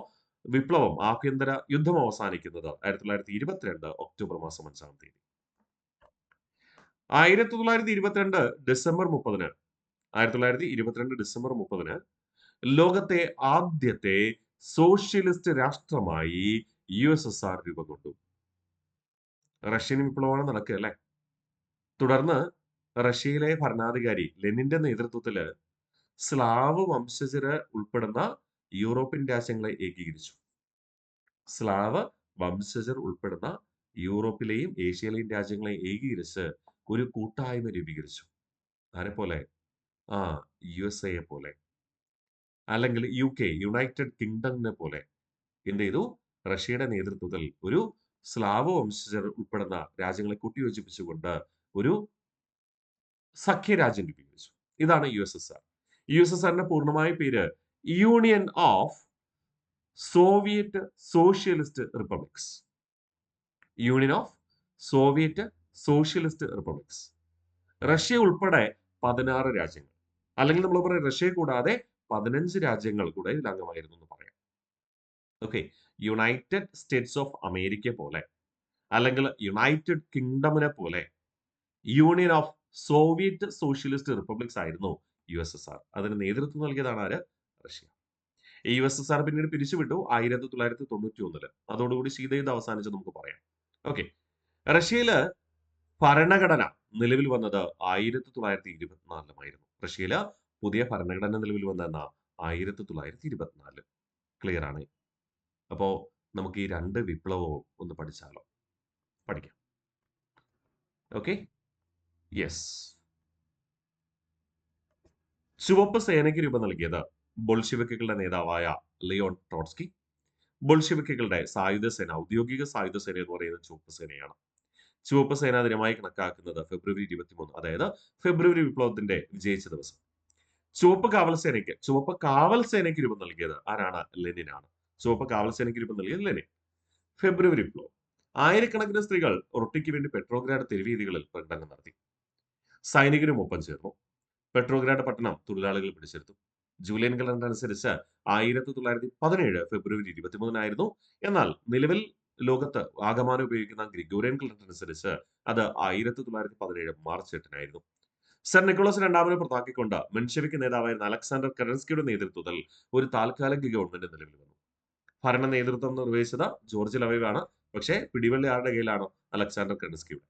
വിപ്ലവം, ആഭ്യന്തര യുദ്ധം അവസാനിക്കുന്നത് 1922 ഒക്ടോബർ മാസം 5-ാം തീയതി. 1922 ഡിസംബർ 30-ന് 1922 ഡിസംബർ 30-ന് ലോകത്തെ ആദ്യത്തെ സോഷ്യലിസ്റ്റ് രാഷ്ട്രമായി USSR രൂപം കൊണ്ടു. റഷ്യൻ വിപ്ലവമാണ് നടക്കുക അല്ലെ. തുടർന്ന് റഷ്യയിലെ ഭരണാധികാരി ലെനിന്റെ നേതൃത്വത്തില് സ്ലാവ് വംശജര് ഉൾപ്പെടുന്ന യൂറോപ്യൻ രാജ്യങ്ങളെ ഏകീകരിച്ചു. സ്ലാവ് വംശജർ ഉൾപ്പെടുന്ന യൂറോപ്പിലെയും ഏഷ്യയിലെയും രാജ്യങ്ങളെ ഏകീകരിച്ച് ഒരു കൂട്ടായ്മ രൂപീകരിച്ചു. ആരെപ്പോലെ? USA പോലെ, അല്ലെങ്കിൽ UK യുണൈറ്റഡ് കിങ്ഡമിനെ പോലെ എന്ത് ചെയ്തു? റഷ്യയുടെ നേതൃത്വത്തിൽ ഒരു സ്ലാവ് വംശജർ ഉൾപ്പെടുന്ന രാജ്യങ്ങളെ കൂട്ടിയോജിപ്പിച്ചുകൊണ്ട് ഒരു സഖ്യരാജ്യം രൂപീകരിച്ചു. ഇതാണ് USSR. USSRന്റെ പൂർണ്ണമായ പേര് union of Soviet socialist republics. Union of Soviet socialist republics. Russia ഉൾപ്പെടെ 16 രാജ്യങ്ങൾ, അല്ലെങ്കിൽ നമ്മൾ പറയും റഷ്യ കൂടാതെ 15 രാജ്യങ്ങൾ കൂടെ ഇതിൽ അംഗമായിരുന്നു എന്ന് പറയാം. Okay. United States of America പോലെ, അല്ലെങ്കിൽ യുണൈറ്റഡ് കിങ്ഡമിനെ പോലെ union of Soviet socialist republics ആയിരുന്നു USSR. അതിന് നേതൃത്വം നൽകിയതാണ് ആര്? റഷ്യ. ഈ USSR പിന്നീട് പിരിച്ചുവിട്ടു 1991-ല്. അതോടുകൂടി ശീതയുദ്ധം അവസാനിച്ചു നമുക്ക് പറയാം. ഓക്കെ. റഷ്യയില് ഭരണഘടന നിലവിൽ വന്നത് 1924-ലായിരുന്നു. റഷ്യയില് പുതിയ ഭരണഘടന നിലവിൽ വന്ന 1924. ക്ലിയർ ആണ്. അപ്പോ നമുക്ക് ഈ 2 വിപ്ലവവും ഒന്ന് പഠിച്ചാലോ? പഠിക്കാം. ഓക്കെ. യെസ്. ചുവപ്പ് സേനയ്ക്ക് രൂപം നൽകിയത് ബോൾഷെവിക്കുകളുടെ നേതാവായ ലിയോൺ ട്രോട്സ്കി. ബോൾഷെവിക്കുകളുടെ സായുധ സേന, ഔദ്യോഗിക സായുധ സേന എന്ന് പറയുന്നത് ചുവപ്പ് സേനയാണ്. ചുവപ്പ് സേനാ ദിനമായി കണക്കാക്കുന്നത് ഫെബ്രുവരി 23, അതായത് ഫെബ്രുവരി വിപ്ലവത്തിന്റെ വിജയിച്ച ദിവസം. ചുവപ്പ് കാവൽ സേനയ്ക്ക് രൂപം നൽകിയത് ആരാണ്? ലെനിനാണ്. ചുവപ്പ് കാവൽ സേനയ്ക്ക് രൂപം നൽകിയത് ലെനിൻ. ഫെബ്രുവരി വിപ്ലവം. ആയിരക്കണക്കിന് സ്ത്രീകൾ റൊട്ടിക്ക് വേണ്ടി പെട്രോഗ്രാഡ് തെരുവീതികളിൽ പ്രകടനം നടത്തി. സൈനികരും ഒപ്പം ചേർന്നു. പെട്രോഗ്രാഡ് പട്ടണം തൊഴിലാളികൾ പിടിച്ചെടുത്തു. ജൂലിയൻ കലണ്ടർ അനുസരിച്ച് 1917 ഫെബ്രുവരി 23-നായിരുന്നു. എന്നാൽ നിലവിൽ ലോകത്ത് ആകമാനം ഉപയോഗിക്കുന്ന ഗ്രിഗോറിയൻ കലണ്ടർ അനുസരിച്ച് അത് 1917 മാർച്ച് 8-നായിരുന്നു. സർ നിക്കോളസ് രണ്ടാമനെ പുറത്താക്കിക്കൊണ്ട് മെൻഷെവിക് നേതാവായിരുന്ന അലക്സാണ്ടർ കെറൻസ്കിയുടെ നേതൃത്വത്തിൽ ഒരു താൽക്കാലിക ഗവൺമെന്റ് നിലവിൽ വന്നു. ഭരണ നേതൃത്വം നിർവഹിച്ചത് ജോർജ് ലവൈവാണ്. പക്ഷേ പിടിവള്ളി ആരുടെ കയ്യിലാണ്? അലക്സാണ്ടർ കെറൻസ്കിയുടെ.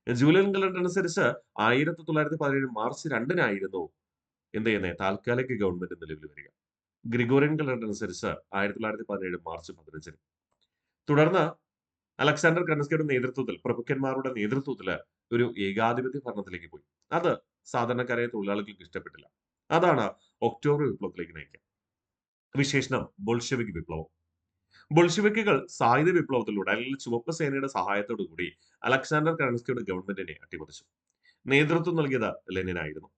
ജൂലിയൻ കലണ്ടർ അനുസരിച്ച് 1917 മാർച്ച് 2-നായിരുന്നു എന്ത് ചെയ്യുന്നത്? താൽക്കാലിക ഗവൺമെന്റ് നിലവിൽ വരിക. ഗ്രിഗോറിയൻ കലണ്ടർ അനുസരിച്ച് 1917 മാർച്ച് 15-ന്. തുടർന്ന് അലക്സാണ്ടർ കെറൻസ്കിയുടെ നേതൃത്വത്തിൽ, പ്രഭുക്കന്മാരുടെ നേതൃത്വത്തിൽ ഒരു ഏകാധിപത്യ ഭരണത്തിലേക്ക് പോയി. അത് സാധാരണക്കാരായ തൊഴിലാളികൾക്ക് ഇഷ്ടപ്പെട്ടില്ല. അതാണ് ഒക്ടോബർ വിപ്ലവത്തിലേക്ക് നയിക്കുക. വിശേഷണം ബോൾഷെവിക് വിപ്ലവം. ബോൾഷെവിക്കുകൾ സായുധ വിപ്ലവത്തിലൂടെ, അല്ലെങ്കിൽ ചുവപ്പ് സേനയുടെ സഹായത്തോടു കൂടി അലക്സാണ്ടർ കെറൻസ്കിയുടെ ഗവൺമെന്റിനെ അട്ടിമറിച്ചു. നേതൃത്വം നൽകിയത് ലെനിൻ ആയിരുന്നു.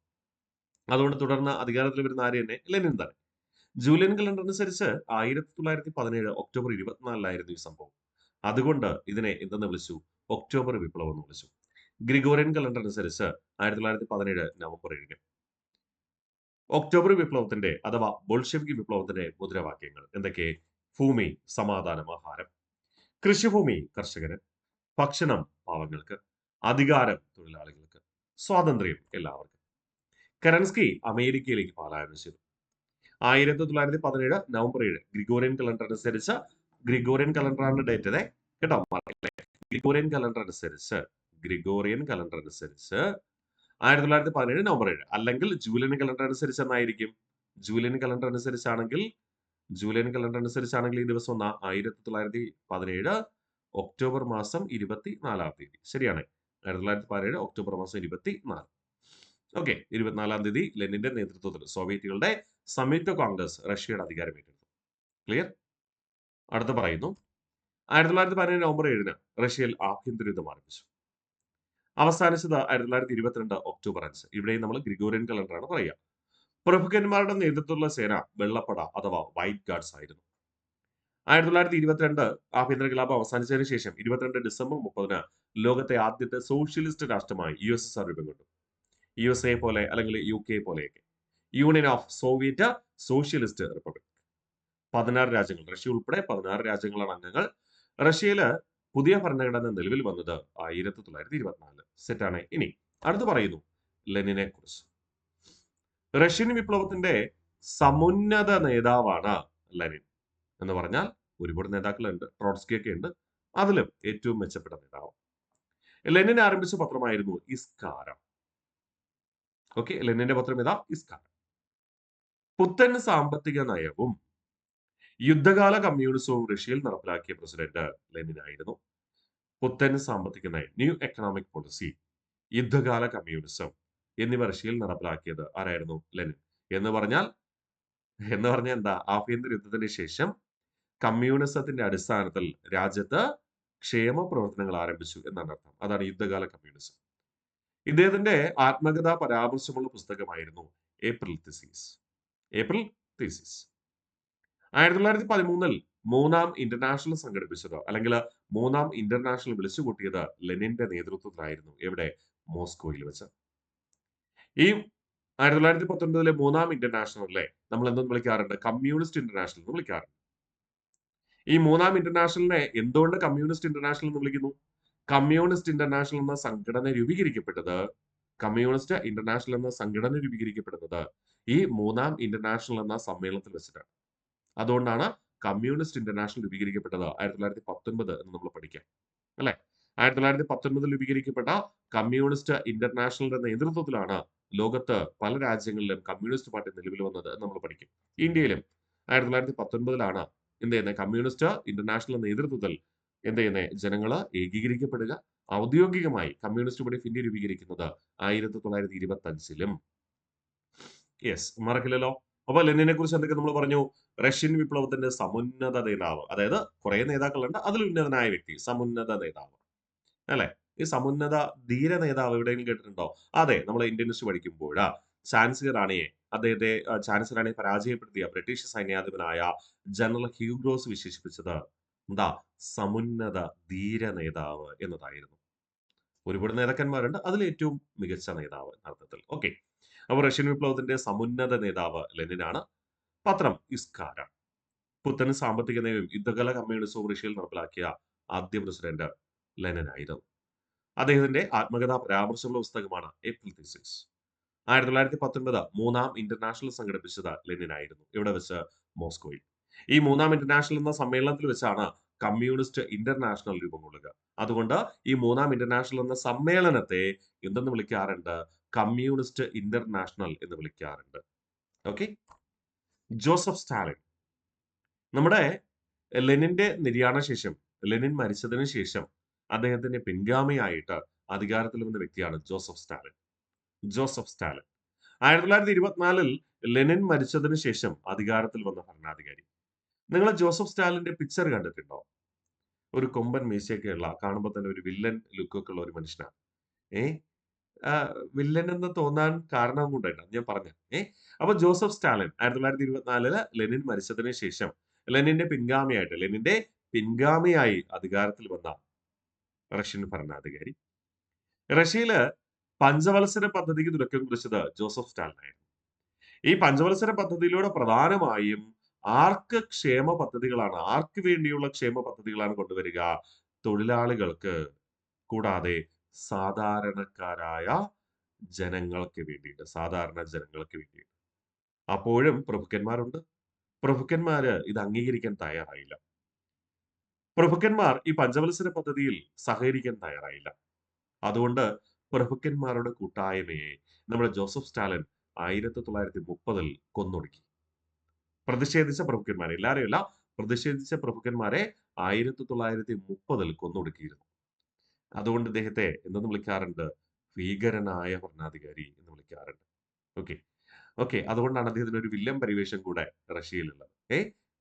അതുകൊണ്ട് തുടർന്ന് അധികാരത്തിൽ വരുന്ന ആര് തന്നെ? ലെനിൻ തന്നെ. ജൂലിയൻ കലണ്ടർ അനുസരിച്ച് 1917 ഒക്ടോബർ 24-ലായിരുന്നു ഈ സംഭവം. അതുകൊണ്ട് ഇതിനെ എന്തെന്ന് വിളിച്ചു? ഒക്ടോബർ വിപ്ലവം എന്ന് വിളിച്ചു. ഗ്രിഗോറിയൻ കലണ്ടർ അനുസരിച്ച് 1917 നവംബർ 7-ന്. ഒക്ടോബർ വിപ്ലവത്തിന്റെ അഥവാ ബോൾഷെവിക് വിപ്ലവത്തിന്റെ മുദ്രാവാക്യങ്ങൾ എന്തൊക്കെ? ഭൂമി സമാധാനം ആഹാരം, കൃഷിഭൂമി കർഷകന്, ഭക്ഷണം പാവങ്ങൾക്ക്, അധികാരം തൊഴിലാളികൾക്ക്, സ്വാതന്ത്ര്യം എല്ലാവർക്കും. കെറൻസ്കി അമേരിക്കയിലേക്ക് പലായനം ചെയ്തു. 1917 നവംബർ 7 ഗ്രിഗോറിയൻ കലണ്ടർ അനുസരിച്ച്, ഗ്രിഗോറിയൻ കലണ്ടറാണ് ഡേറ്റ് അതെ കേട്ടോ, ഗ്രിഗോറിയൻ കലണ്ടർ അനുസരിച്ച് 1917 നവംബർ 7, അല്ലെങ്കിൽ ജൂലിയൻ കലണ്ടർ അനുസരിച്ച് എന്നായിരിക്കും. ജൂലിയൻ കലണ്ടർ അനുസരിച്ചാണെങ്കിൽ ഈ ദിവസം ഒന്നാ 1917 ഒക്ടോബർ മാസം 24 തീയതി. ശരിയാണ്, 1917 ഒക്ടോബർ മാസം 24. ഓക്കെ, 24 തീയതി ലെനിന്റെ നേതൃത്വത്തിൽ സോവിയറ്റുകളുടെ സംയുക്ത കോൺഗ്രസ് റഷ്യയുടെ അധികാരം ഏറ്റെടുത്തു. ക്ലിയർ. അടുത്ത് പറയുന്നു, 1917 നവംബർ 7 റഷ്യയിൽ ആഭ്യന്തര യുദ്ധം ആരംഭിച്ചു. അവസാനിച്ചത് 1922 ഒക്ടോബർ 5. ഇവിടെയും നമ്മൾ ഗ്രിഗോറിയൻ കലണ്ടറാണ് പറയുക. പ്രഭുക്കന്മാരുടെ നേതൃത്വത്തിലുള്ള സേന വെള്ളപ്പട അഥവാ വൈറ്റ് ഗാർഡ്സ് ആയിരുന്നു. 1922 ആഭ്യന്തര കലാപം അവസാനിച്ചതിന് ശേഷം 22 ഡിസംബർ 30 ലോകത്തെ ആദ്യത്തെ സോഷ്യലിസ്റ്റ് രാഷ്ട്രമായി USSR രൂപം കൊണ്ടു. USA പോലെ അല്ലെങ്കിൽ UK പോലെയൊക്കെ, union of Soviet socialist republic. 16 രാജ്യങ്ങൾ, റഷ്യ ഉൾപ്പെടെ 16 രാജ്യങ്ങളാണ് അംഗങ്ങൾ. റഷ്യയില് പുതിയ ഭരണഘടന നിലവിൽ വന്നത് 1924. സെറ്റാണ്. ഇനി അടുത്ത് പറയുന്നു ലെനിനെ കുറിച്ച്. റഷ്യൻ വിപ്ലവത്തിന്റെ സമുന്നത നേതാവാണ് ലെനിൻ. എന്ന് പറഞ്ഞാൽ ഒരുപാട് നേതാക്കളുണ്ട്, ട്രോട്സ്കി ഒക്കെ ഉണ്ട്, അതിലും ഏറ്റവും മെച്ചപ്പെട്ട നേതാവ്. ലെനിൻ ആരംഭിച്ച പത്രമായിരുന്നു ഇസ്കാര. ഓക്കെ, ലെനിന്റെ പത്രം ഏതാ? ഇസ്കാര. പുത്തൻ സാമ്പത്തിക നയവും യുദ്ധകാല കമ്മ്യൂണിസവും റഷ്യയിൽ നടപ്പിലാക്കിയ പ്രസിഡന്റ് ലെനിൻ ആയിരുന്നു. പുത്തൻ സാമ്പത്തിക നയം, ന്യൂ എക്കണോമിക് പോളിസി, യുദ്ധകാല കമ്മ്യൂണിസം എന്നിവ റഷ്യയിൽ നടപ്പിലാക്കിയത് ആരായിരുന്നു? ലെനിൻ. എന്ന് പറഞ്ഞാൽ എന്താ? ആഭ്യന്തര യുദ്ധത്തിന് ശേഷം കമ്മ്യൂണിസത്തിന്റെ അടിസ്ഥാനത്തിൽ രാജ്യത്ത് ക്ഷേമ പ്രവർത്തനങ്ങൾ ആരംഭിച്ചു എന്നാണ് അർത്ഥം. അതാണ് യുദ്ധകാല കമ്മ്യൂണിസം. ഇദ്ദേഹത്തിന്റെ ആത്മകഥാ പരാമർശമുള്ള പുസ്തകമായിരുന്നു ഏപ്രിൽ തീസിസ്. 1913 മൂന്നാം ഇന്റർനാഷണൽ സംഘടിപ്പിച്ചത്, അല്ലെങ്കിൽ മൂന്നാം ഇന്റർനാഷണൽ വിളിച്ചുകൂട്ടിയത് ലെനിന്റെ നേതൃത്വത്തിലായിരുന്നു. എവിടെ? മോസ്കോയിൽ വെച്ച്. ഈ 1919 മൂന്നാം ഇന്റർനാഷണലിലെ നമ്മൾ എന്തെന്ന് വിളിക്കാറുണ്ട്? കമ്മ്യൂണിസ്റ്റ് ഇന്റർനാഷണൽ എന്ന് വിളിക്കാറുണ്ട്. ഈ മൂന്നാം ഇന്റർനാഷണലിനെ എന്തുകൊണ്ട് കമ്മ്യൂണിസ്റ്റ് ഇന്റർനാഷണൽ എന്ന് വിളിക്കുന്നു? കമ്മ്യൂണിസ്റ്റ് ഇന്റർനാഷണൽ എന്ന സംഘടന രൂപീകരിക്കപ്പെട്ടത് ഈ മൂന്നാം ഇന്റർനാഷണൽ എന്ന സമ്മേളനത്തിൽ വെച്ചിട്ടാണ്. അതുകൊണ്ടാണ് കമ്മ്യൂണിസ്റ്റ് ഇന്റർനാഷണൽ രൂപീകരിക്കപ്പെട്ടത് 1919 എന്ന് നമ്മൾ പഠിക്കാം അല്ലെ. 1919 രൂപീകരിക്കപ്പെട്ട കമ്മ്യൂണിസ്റ്റ് ഇന്റർനാഷണലിന്റെ നേതൃത്വത്തിലാണ് ലോകത്ത് പല രാജ്യങ്ങളിലും കമ്മ്യൂണിസ്റ്റ് പാർട്ടി നിലവിൽ വന്നത് നമ്മൾ പഠിക്കും. ഇന്ത്യയിലും 1919 എന്ത് ചെയ്യുന്നത്? കമ്മ്യൂണിസ്റ്റ് ഇന്റർനാഷണൽ നേതൃത്വത്തിൽ എന്ത് ചെയ്യുന്നത്? ജനങ്ങള് ഏകീകരിക്കപ്പെടുക. ഔദ്യോഗികമായി കമ്മ്യൂണിസ്റ്റ് പാർട്ടി ഓഫ് ഇന്ത്യ രൂപീകരിക്കുന്നത് 1925. യെസ്, മറക്കില്ലല്ലോ. അപ്പൊ ലെനിനെ കുറിച്ച് എന്തൊക്കെ നമ്മൾ പറഞ്ഞു? റഷ്യൻ വിപ്ലവത്തിന്റെ സമുന്നത നേതാവ്, അതായത് കുറെ നേതാക്കളുണ്ട്, അതിൽ ഉന്നതനായ വ്യക്തി, സമുന്നത നേതാവ് അല്ലെ. ഈ സമുന്നത ധീര നേതാവ് എവിടെയെങ്കിലും കേട്ടിട്ടുണ്ടോ? അതെ, നമ്മൾ ഇന്ത്യൻ ഹിസ്റ്ററി പഠിക്കുമ്പോൾ ഝാൻസി റാണിയെ പരാജയപ്പെടുത്തിയ ബ്രിട്ടീഷ് സൈന്യാധിപനായ ജനറൽ ഹ്യൂഗ്രോസ് വിശേഷിപ്പിച്ചത് എന്താ? സമുന്നത ധീര നേതാവ് എന്നതായിരുന്നു. ഒരുപാട് നേതാക്കന്മാരുണ്ട്, അതിൽ ഏറ്റവും മികച്ച നേതാവ് അർത്ഥത്തിൽ. ഓക്കെ, അപ്പോൾ റഷ്യൻ വിപ്ലവത്തിന്റെ സമുന്നത നേതാവ് ലെനിനാണ്. പത്രം ഇസ്കാര. പുത്തൻ സാമ്പത്തിക നയവും യുദ്ധകാല കമ്മ്യൂണിസവും റഷ്യയിൽ നടപ്പിലാക്കിയ ആദ്യ പ്രസിഡന്റ് ലെനിനായിരുന്നു. അദ്ദേഹത്തിന്റെ ആത്മകഥാ പരാമർശമുള്ള പുസ്തകമാണ് ഏപ്രിൽ തീസിസ്. 1919 മൂന്നാം ഇന്റർനാഷണൽ സംഘടിപ്പിച്ചത് ലെനിനായിരുന്നു. ഇവിടെ വെച്ച് മോസ്കോയിൽ. ഈ മൂന്നാം ഇന്റർനാഷണൽ എന്ന സമ്മേളനത്തിൽ വെച്ചാണ് കമ്മ്യൂണിസ്റ്റ് ഇന്റർനാഷണൽ രൂപം കൊള്ളുക. അതുകൊണ്ട് ഈ മൂന്നാം ഇന്റർനാഷണൽ എന്ന സമ്മേളനത്തെ എന്തെന്ന് വിളിക്കാറുണ്ട്? കമ്മ്യൂണിസ്റ്റ് ഇന്റർനാഷണൽ എന്ന് വിളിക്കാറുണ്ട്. ഓക്കെ. ജോസഫ് സ്റ്റാലിൻ. നമ്മുടെ ലെനിന്റെ നിര്യാണ ശേഷം, ലെനിൻ മരിച്ചതിന് ശേഷം അദ്ദേഹത്തിന്റെ പിൻഗാമിയായിട്ട് അധികാരത്തിൽ വന്ന വ്യക്തിയാണ് ജോസഫ് സ്റ്റാലിൻ. 1924 ലെനിൻ മരിച്ചതിന് ശേഷം അധികാരത്തിൽ വന്ന ഭരണാധികാരി. നിങ്ങൾ ജോസഫ് സ്റ്റാലിന്റെ പിക്ചർ കണ്ടിട്ടുണ്ടോ? ഒരു കൊമ്പൻ മീശയൊക്കെ ഉള്ള, കാണുമ്പോൾ തന്നെ ഒരു വില്ലൻ ലുക്കൊക്കെ ഉള്ള ഒരു മനുഷ്യനാണ്. വില്ലൻ എന്ന് തോന്നാൻ കാരണം കൊണ്ടാണ് ഞാൻ പറഞ്ഞത്. അപ്പൊ ജോസഫ് സ്റ്റാലിൻ 1924 ലെനിൻ മരിച്ചതിന് ശേഷം ലെനിന്റെ പിൻഗാമിയായി അധികാരത്തിൽ വന്ന റഷ്യൻ ഭരണാധികാരി. റഷ്യയില് പഞ്ചവത്സര പദ്ധതിക്ക് തുടക്കം കുറിച്ചത് ജോസഫ് സ്റ്റാലിൻ ആയിരുന്നു. ഈ പഞ്ചവത്സര പദ്ധതിയിലൂടെ പ്രധാനമായും ആർക്ക് വേണ്ടിയുള്ള ക്ഷേമ പദ്ധതികളാണ് കൊണ്ടുവരിക? തൊഴിലാളികൾക്ക്, കൂടാതെ സാധാരണക്കാരായ ജനങ്ങൾക്ക് വേണ്ടിയിട്ട്, സാധാരണ ജനങ്ങൾക്ക് വേണ്ടിയിട്ട്. അപ്പോഴും പ്രഭുക്കന്മാരുണ്ട്. പ്രഭുക്കന്മാര് ഇത് അംഗീകരിക്കാൻ തയ്യാറായില്ല. പ്രഭുക്കന്മാർ ഈ പഞ്ചവത്സര പദ്ധതിയിൽ സഹകരിക്കാൻ തയ്യാറായില്ല. അതുകൊണ്ട് പ്രഭുക്കന്മാരുടെ കൂട്ടായ്മയെ നമ്മുടെ ജോസഫ് സ്റ്റാലിൻ 1930 കൊന്നൊടുക്കി. പ്രതിഷേധിച്ച പ്രഭുക്കന്മാരെ, എല്ലാവരെയും അല്ല, പ്രതിഷേധിച്ച പ്രഭുക്കന്മാരെ 1930 കൊന്നൊടുക്കിയിരുന്നു. അതുകൊണ്ട് ഇദ്ദേഹത്തെ എന്തെന്ന് വിളിക്കാറുണ്ട്? ഭീകരനായ ഭരണാധികാരി എന്ന് വിളിക്കാറുണ്ട്. ഓക്കെ. ഓക്കെ. അതുകൊണ്ടാണ് അദ്ദേഹത്തിന് ഒരു വില്ലൻ പരിവേഷം കൂടെ റഷ്യയിലുള്ളത്.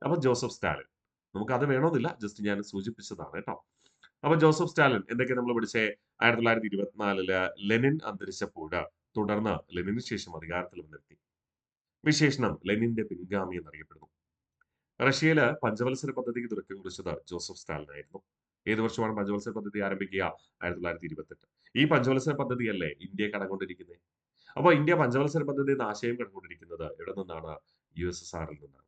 അപ്പൊ ജോസഫ് സ്റ്റാലിൻ. നമുക്ക് അത് വേണമെന്നില്ല. ജസ്റ്റ് ഞാൻ സൂചിപ്പിച്ചതാണ് കേട്ടോ. അപ്പൊ ജോസഫ് സ്റ്റാലിൻ എന്തൊക്കെ നമ്മൾ പഠിച്ചേ? 1924 ലെനിൻ അന്തരിച്ചപ്പോൾ തുടർന്ന് ലെനിന് ശേഷം അധികാരത്തിൽ വന്നെത്തി. വിശേഷണം ലെനിന്റെ പിൻഗാമി എന്നറിയപ്പെടുന്നു. റഷ്യയില് പഞ്ചവത്സര പദ്ധതിക്ക് തുടക്കം കുറിച്ചത് ജോസഫ് സ്റ്റാലിൻ ആയിരുന്നു. ഏത് വർഷമാണ് പഞ്ചവത്സര പദ്ധതി ആരംഭിക്കുക? 1928. ഈ പഞ്ചവത്സര പദ്ധതിയല്ലേ ഇന്ത്യയെ കടംകൊണ്ടിരിക്കുന്നത്? അപ്പൊ ഇന്ത്യ പഞ്ചവത്സര പദ്ധതി എന്ന ആശയം കടംകൊണ്ടിരിക്കുന്നത് എവിടെ നിന്നാണ്? USSRൽ നിന്നാണ്.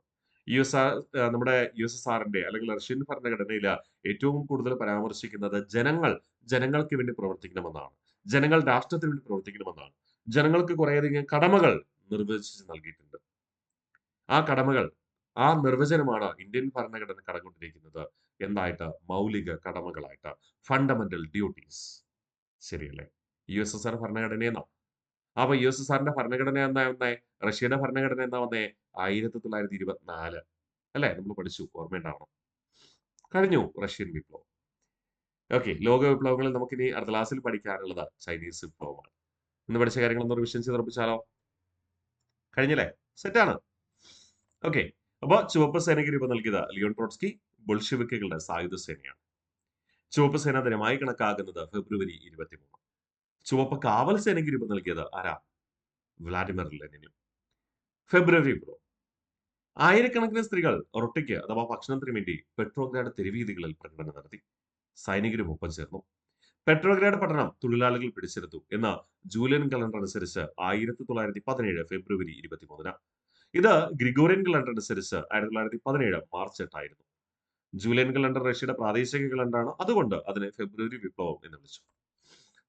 നമ്മുടെ USSRന്റെ അല്ലെങ്കിൽ റഷ്യൻ ഭരണഘടനയിൽ ഏറ്റവും കൂടുതൽ പരാമർശിക്കുന്നത് ജനങ്ങൾക്ക് വേണ്ടി പ്രവർത്തിക്കണമെന്നാണ്. ജനങ്ങൾ രാഷ്ട്രത്തിന് വേണ്ടി പ്രവർത്തിക്കണമെന്നാണ്. ജനങ്ങൾക്ക് കുറേയധികം കടമകൾ നിർവചിച്ച് നൽകിയിട്ടുണ്ട്. ആ കടമകൾ, ആ നിർവചനമാണ് ഇന്ത്യൻ ഭരണഘടന കടംകൊണ്ടിരിക്കുന്നത് എന്തായിട്ട്? മൗലിക കടമകളായിട്ട്. Fundamental duties. ശരിയല്ലേ? USSR ഭരണഘടനയെന്നോ? അപ്പൊ USSRന്റെ ഭരണഘടന എന്നാ വന്നേ? റഷ്യയുടെ ഭരണഘടന എന്നാ വന്നേ? 1924. അല്ലെ? നമ്മൾ പഠിച്ചു. ഓർമ്മയുണ്ടാവണം. കഴിഞ്ഞു റഷ്യൻ വിപ്ലവം. ഓക്കെ. ലോക വിപ്ലവങ്ങളിൽ നമുക്കിനി അടുത്ത ക്ലാസ്സിൽ പഠിക്കാനുള്ളത് ചൈനീസ് വിപ്ലവമാണ്. ഇന്ന് പഠിച്ച കാര്യങ്ങളൊന്ന് റിവിഷൻ ചെയ്ത് ഉറപ്പിച്ചാലോ? കഴിഞ്ഞില്ലേ? സെറ്റാണ്. ഓക്കെ. അപ്പൊ ചുവപ്പ് സേനയ്ക്ക് രൂപം നൽകിയത് ലിയോൺ ട്രോട്സ്കി ബോൾഷെവിക്കുകളുടെ സായുധ സേനയാണ്. ചുവപ്പ് സേന ദിനമായി കണക്കാക്കുന്നത് ഫെബ്രുവരി 23. ചുവപ്പ് കാവൽ സേനയ്ക്ക് രൂപം നൽകിയത് ആരാ? വ്ളാഡിമിർ ലെനിനും. ഫെബ്രുവരി വിപ്ലവം. ആയിരക്കണക്കിന് സ്ത്രീകൾ റൊട്ടിക്ക് അഥവാ ഭക്ഷണത്തിന് വേണ്ടി പെട്രോഗ്രാഡ് തെരുവീതികളിൽ പ്രകടനം നടത്തി. സൈനികരും ഒപ്പം ചേർന്നു. പെട്രോഗ്രാഡ് പട്ടണം തൊഴിലാളികൾ പിടിച്ചെടുത്തു എന്ന ജൂലിയൻ കലണ്ടർ അനുസരിച്ച് 1917 ഫെബ്രുവരി 23. ഇത് ഗ്രിഗോറിയൻ കലണ്ടർ അനുസരിച്ച് 1917 മാർച്ച് 8 ആയിരുന്നു. ജൂലിയൻ കലണ്ടർ റഷ്യയുടെ പ്രാദേശിക കലണ്ടറാണ്. അതുകൊണ്ട് അതിനെ ഫെബ്രുവരി വിപ്ലവം എന്ന് വിളിച്ചു.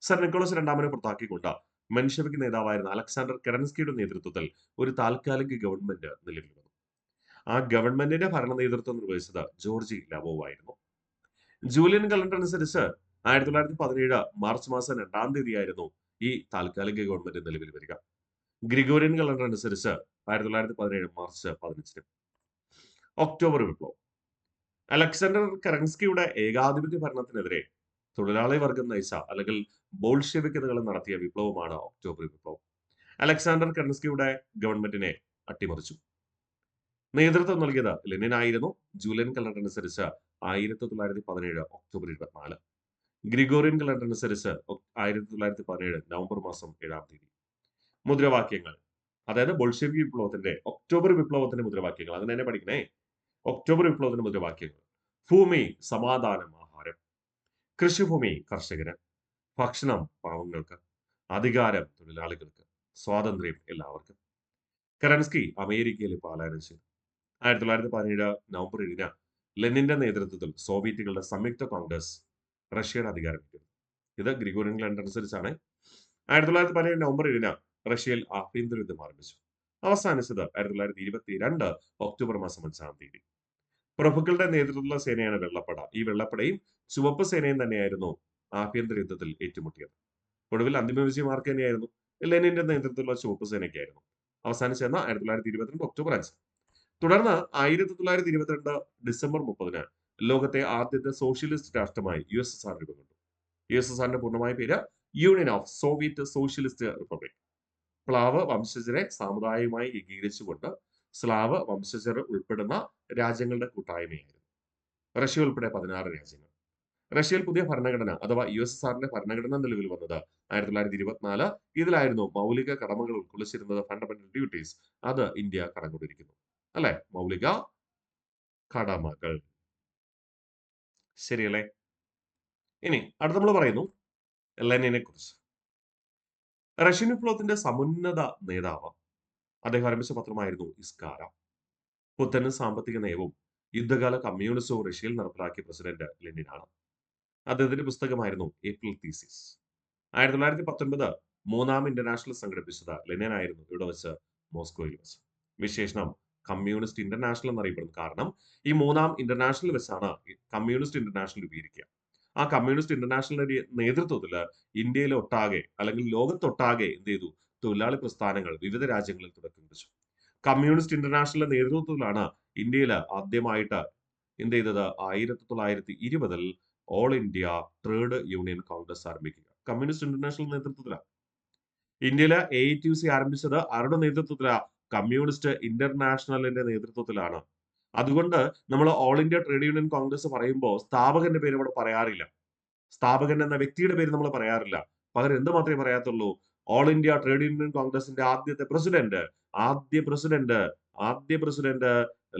സർ നിക്കോളസ് രണ്ടാമനെ പുറത്താക്കിക്കൊണ്ട് മെൻഷെവിക് നേതാവായിരുന്ന അലക്സാണ്ടർ കെറൻസ്കിയുടെ നേതൃത്വത്തിൽ ഒരു താൽക്കാലിക ഗവൺമെന്റ് നിലവിൽ വന്നു. ആ ഗവൺമെന്റിന്റെ ഭരണ നേതൃത്വം നിർവഹിച്ചത് ജോർജി ലാവോവ് ആയിരുന്നു. ജൂലിയൻ കലണ്ടർ അനുസരിച്ച് 1917 മാർച്ച് മാസം 2-ാം തീയതിയായിരുന്നു ഈ താൽക്കാലിക ഗവൺമെന്റ് നിലവിൽ വരിക. ഗ്രിഗോറിയൻ കലണ്ടർ അനുസരിച്ച് 1917 മാർച്ച് 15. ഒക്ടോബർ വിപ്ലവം. അലക്സാണ്ടർ കെറൻസ്കിയുടെ ഏകാധിപത്യ ഭരണത്തിനെതിരെ തൊഴിലാളി വർഗം നയിച്ച അല്ലെങ്കിൽ ബോൾഷെവിക്കുകൾ നടത്തിയ വിപ്ലവമാണ് ഒക്ടോബർ വിപ്ലവം. അലക്സാണ്ടർ കെറൻസ്കിയുടെ ഗവൺമെന്റിനെ അട്ടിമറിച്ചു. നേതൃത്വം നൽകിയത് ലെനിൻ ആയിരുന്നു. ജൂലിയൻ കലണ്ടർ അനുസരിച്ച് 1917 ഒക്ടോബർ 24. ഗ്രിഗോറിയൻ കലണ്ടർ അനുസരിച്ച് 1917 നവംബർ മാസം 7-ാം തീയതി. മുദ്രാവാക്യങ്ങൾ, അതായത് ബോൾഷെവിക് വിപ്ലവത്തിന്റെ ഒക്ടോബർ വിപ്ലവത്തിന്റെ മുദ്രാവാക്യങ്ങൾ അങ്ങനെ തന്നെ പഠിക്കണേ. ഒക്ടോബർ വിപ്ലവത്തിന്റെ മുദ്രാവാക്യങ്ങൾ: ഭൂമി സമാധാനം ആഹാരം, കൃഷിഭൂമി കർഷകന്, ഭക്ഷണം പാവങ്ങൾക്ക്, അധികാരം തൊഴിലാളികൾക്ക്, സ്വാതന്ത്ര്യം എല്ലാവർക്കും. കെറൻസ്കി അമേരിക്കയിൽ പലായനം ചെയ്തു. 1917 നവംബർ 7 ലെനിന്റെ നേതൃത്വത്തിൽ സോവിയറ്റുകളുടെ സംയുക്ത കോൺഗ്രസ് റഷ്യയുടെ അധികാരമേറ്റു. ഇത് ഗ്രിഗോറിയൻ കലണ്ടർ അനുസരിച്ചാണ്. 1917 നവംബർ 7 റഷ്യയിൽ ആഭ്യന്തര യുദ്ധം ആരംഭിച്ചു. അവസാനിച്ചത് 1922 ഒക്ടോബർ മാസം 5-ാം തീയതി. പ്രഭുക്കളുടെ നേതൃത്വത്തിലുള്ള സേനയാണ് വെള്ളപ്പട. ഈ വെള്ളപ്പടയും ചുവപ്പ് സേനയും തന്നെയായിരുന്നു ആഭ്യന്തര യുദ്ധത്തിൽ ഏറ്റുമുട്ടിയത്. ഒടുവിൽ അന്തിമ വിജയം ആർക്ക് തന്നെയായിരുന്നു? ലെനിന്റെ നേതൃത്വത്തിലുള്ള ചുവപ്പ് സേനയ്ക്കായിരുന്നു. അവസാനിച്ചെന്ന 1922 ഒക്ടോബർ 5. തുടർന്ന് 1922 ഡിസംബർ 30 ലോകത്തെ ആദ്യത്തെ സോഷ്യലിസ്റ്റ് രാഷ്ട്രമായി USSR രൂപം കൊണ്ടു. USSRന്റെ പൂർണ്ണമായ പേര് union of Soviet socialist republic. പ്ലാവ് വംശജരെ സാമുദായികമായി ഏകീകരിച്ചുകൊണ്ട് സ്ലാവ് വംശജർ ഉൾപ്പെടുന്ന രാജ്യങ്ങളുടെ കൂട്ടായ്മയായിരുന്നു. റഷ്യ ഉൾപ്പെടെ 16 രാജ്യങ്ങൾ. റഷ്യയിൽ പുതിയ ഭരണഘടന അഥവാ USSRന്റെ ഭരണഘടന നിലവിൽ വന്നത് 1924. ഇതിലായിരുന്നു മൗലിക കടമകൾ ഉൾക്കൊള്ളിച്ചിരുന്നത്, ഫണ്ടമെന്റൽ ഡ്യൂട്ടീസ്. അത് ഇന്ത്യ കടംകൊണ്ടിരിക്കുന്നു. അല്ലെ? മൗലിക കടമകൾ. ശരിയല്ലേ? ഇനി അടുത്ത നമ്മൾ പറയുന്നു ലെനിനെ കുറിച്ച്. റഷ്യൻ വിപ്ലവത്തിന്റെ സമുന്നത നേതാവ്. അദ്ദേഹം ആരംഭിച്ച പത്രമായിരുന്നു ഇസ്കാര. പുത്തൻ സാമ്പത്തിക നയവും യുദ്ധകാല കമ്മ്യൂണിസവും റഷ്യയിൽ നടപ്പിലാക്കിയ പ്രസിഡന്റ് ലെനിനാണ്. അദ്ദേഹത്തിന്റെ പുസ്തകമായിരുന്നു ഏപ്രിൽ തീസിസ്. 1919 മൂന്നാം ഇന്റർനാഷണൽ സംഘടിപ്പിച്ചത് ലെനിൻ ആയിരുന്നു, ഇവിടെ വെച്ച് മോസ്കോയിൽ വെച്ച്. വിശേഷണം കമ്മ്യൂണിസ്റ്റ് ഇന്റർനാഷണൽ എന്നറിയപ്പെടുന്നു. കാരണം ഈ മൂന്നാം ഇന്റർനാഷണൽ വെച്ചാണ് കമ്മ്യൂണിസ്റ്റ് ഇന്റർനാഷണൽ രൂപീകരിക്കുക. ആ കമ്മ്യൂണിസ്റ്റ് ഇന്റർനാഷണലിന്റെ നേതൃത്വത്തിൽ ഇന്ത്യയിലെ ഒട്ടാകെ അല്ലെങ്കിൽ ലോകത്തൊട്ടാകെ എന്ത് ചെയ്തു? തൊഴിലാളി പ്രസ്ഥാനങ്ങൾ വിവിധ രാജ്യങ്ങളിൽ തുടക്കം കുറിച്ചു. കമ്മ്യൂണിസ്റ്റ് ഇന്റർനാഷണലിന്റെ നേതൃത്വത്തിലാണ് ഇന്ത്യയിൽ ആദ്യമായിട്ട് എന്ത് ചെയ്തത്? 1920 all India trade union congress ആരംഭിക്കുക. കമ്മ്യൂണിസ്റ്റ് ഇന്റർനാഷണൽ നേതൃത്വത്തിലാണ്. ഇന്ത്യയിലെ AITUC ആരംഭിച്ചത് ആരുടെ നേതൃത്വത്തിലാണ്? കമ്മ്യൂണിസ്റ്റ് ഇന്റർനാഷണലിന്റെ നേതൃത്വത്തിലാണ്. അതുകൊണ്ട് നമ്മൾ all India trade union Congress പറയുമ്പോൾ സ്ഥാപകന്റെ പേര് ഇവിടെ പറയാറില്ല. സ്ഥാപകൻ എന്ന വ്യക്തിയുടെ പേര് നമ്മൾ പറയാറില്ല. പകരം എന്ത് മാത്രമേ പറയാത്തുള്ളൂ? ഓൾ ഇന്ത്യ ട്രേഡ് യൂണിയൻ കോൺഗ്രസിന്റെ ആദ്യ പ്രസിഡന്റ്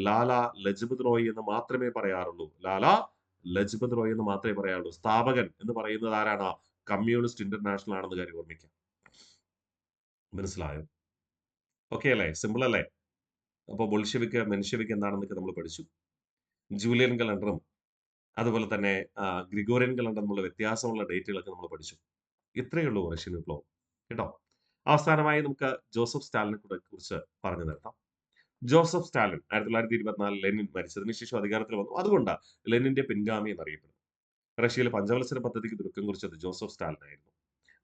ലാല ലജ്പത് റോയ് എന്ന് മാത്രമേ പറയാറുള്ളൂ. ലാല ലജ്പത് റോയ് എന്ന് മാത്രമേ പറയാറുള്ളൂ. സ്ഥാപകൻ എന്ന് പറയുന്നത് ആരാണ്? കമ്മ്യൂണിസ്റ്റ് ഇന്റർനാഷണൽ ആണെന്ന കാര്യം ഓർമ്മിക്കാം. മനസ്സിലായോ? ഓക്കെ അല്ലേ? സിമ്പിൾ അല്ലേ? അപ്പോൾ ബോൾഷെവിക്, മെൻഷെവിക് എന്താണെന്നൊക്കെ നമ്മൾ പഠിച്ചു. ജൂലിയൻ കലണ്ടറും അതുപോലെ തന്നെ ഗ്രിഗോറിയൻ കലണ്ടർ തമ്മിലുള്ള വ്യത്യാസമുള്ള ഡേറ്റുകളൊക്കെ നമ്മൾ പഠിച്ചു. ഇത്രയേ ഉള്ളൂ റഷ്യൻ വിപ്ലവം, കേട്ടോ. അവസാനമായി നമുക്ക് ജോസഫ് സ്റ്റാലിനെ കുറിച്ച് പറഞ്ഞു നിർത്താം. ജോസഫ് സ്റ്റാലിൻ 1924 ലെനിൻ മരിച്ചതിന് ശേഷം അധികാരത്തിൽ വന്നു. അതുകൊണ്ട് ലെനിന്റെ പിൻഗാമി എന്നറിയപ്പെടുന്നു. റഷ്യയിലെ പഞ്ചവത്സര പദ്ധതിക്ക് തുടക്കം കുറിച്ചത് ജോസഫ് സ്റ്റാലിൻ ആയിരുന്നു.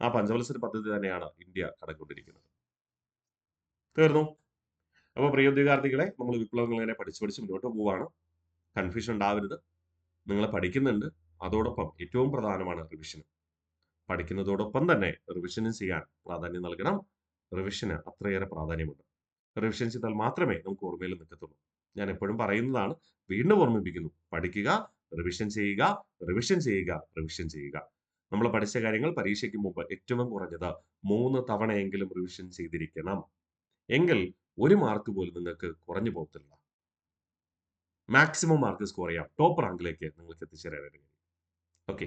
ആ പഞ്ചവത്സര പദ്ധതി തന്നെയാണ് ഇന്ത്യ കടക്കൊണ്ടിരിക്കുന്നത്. തീർന്നു. അപ്പോൾ പ്രിയ ഉദ്യോഗാർത്ഥികളെ, നമ്മൾ വിപ്ലവങ്ങൾ ഇങ്ങനെ പഠിച്ച് പഠിച്ച് മുന്നോട്ട് പോവുകയാണ്. കൺഫ്യൂഷൻ ഉണ്ടാവരുത്. നിങ്ങൾ പഠിക്കുന്നുണ്ട്. അതോടൊപ്പം ഏറ്റവും പ്രധാനമാണ് റിവിഷൻ. പഠിക്കുന്നതോടൊപ്പം തന്നെ റിവിഷനും ചെയ്യാൻ പ്രാധാന്യം നൽകണം. റിവിഷന് അത്രയേറെ പ്രാധാന്യമുണ്ട്. റിവിഷൻ ചെയ്താൽ മാത്രമേ നമുക്ക് ഓർമ്മയിൽ നിൽക്കത്തുള്ളൂ. ഞാൻ എപ്പോഴും പറയുന്നതാണ്, വീണ്ടും ഓർമ്മിപ്പിക്കുന്നു. പഠിക്കുക, റിവിഷൻ ചെയ്യുക, റിവിഷൻ ചെയ്യുക, റിവിഷൻ ചെയ്യുക. നമ്മൾ പഠിച്ച കാര്യങ്ങൾ പരീക്ഷയ്ക്ക് മുമ്പ് ഏറ്റവും കുറഞ്ഞത് 3 തവണയെങ്കിലും റിവിഷൻ ചെയ്തിരിക്കണം. എങ്കിൽ 1 മാർക്ക് പോലും നിങ്ങൾക്ക് കുറഞ്ഞു പോകത്തില്ല. മാക്സിമം മാർക്ക് സ്കോർ ചെയ്യാം. ടോപ്പ് റാങ്കിലേക്ക് നിങ്ങൾക്ക് എത്തിച്ചേരാൻ കഴിയും. ഓക്കെ.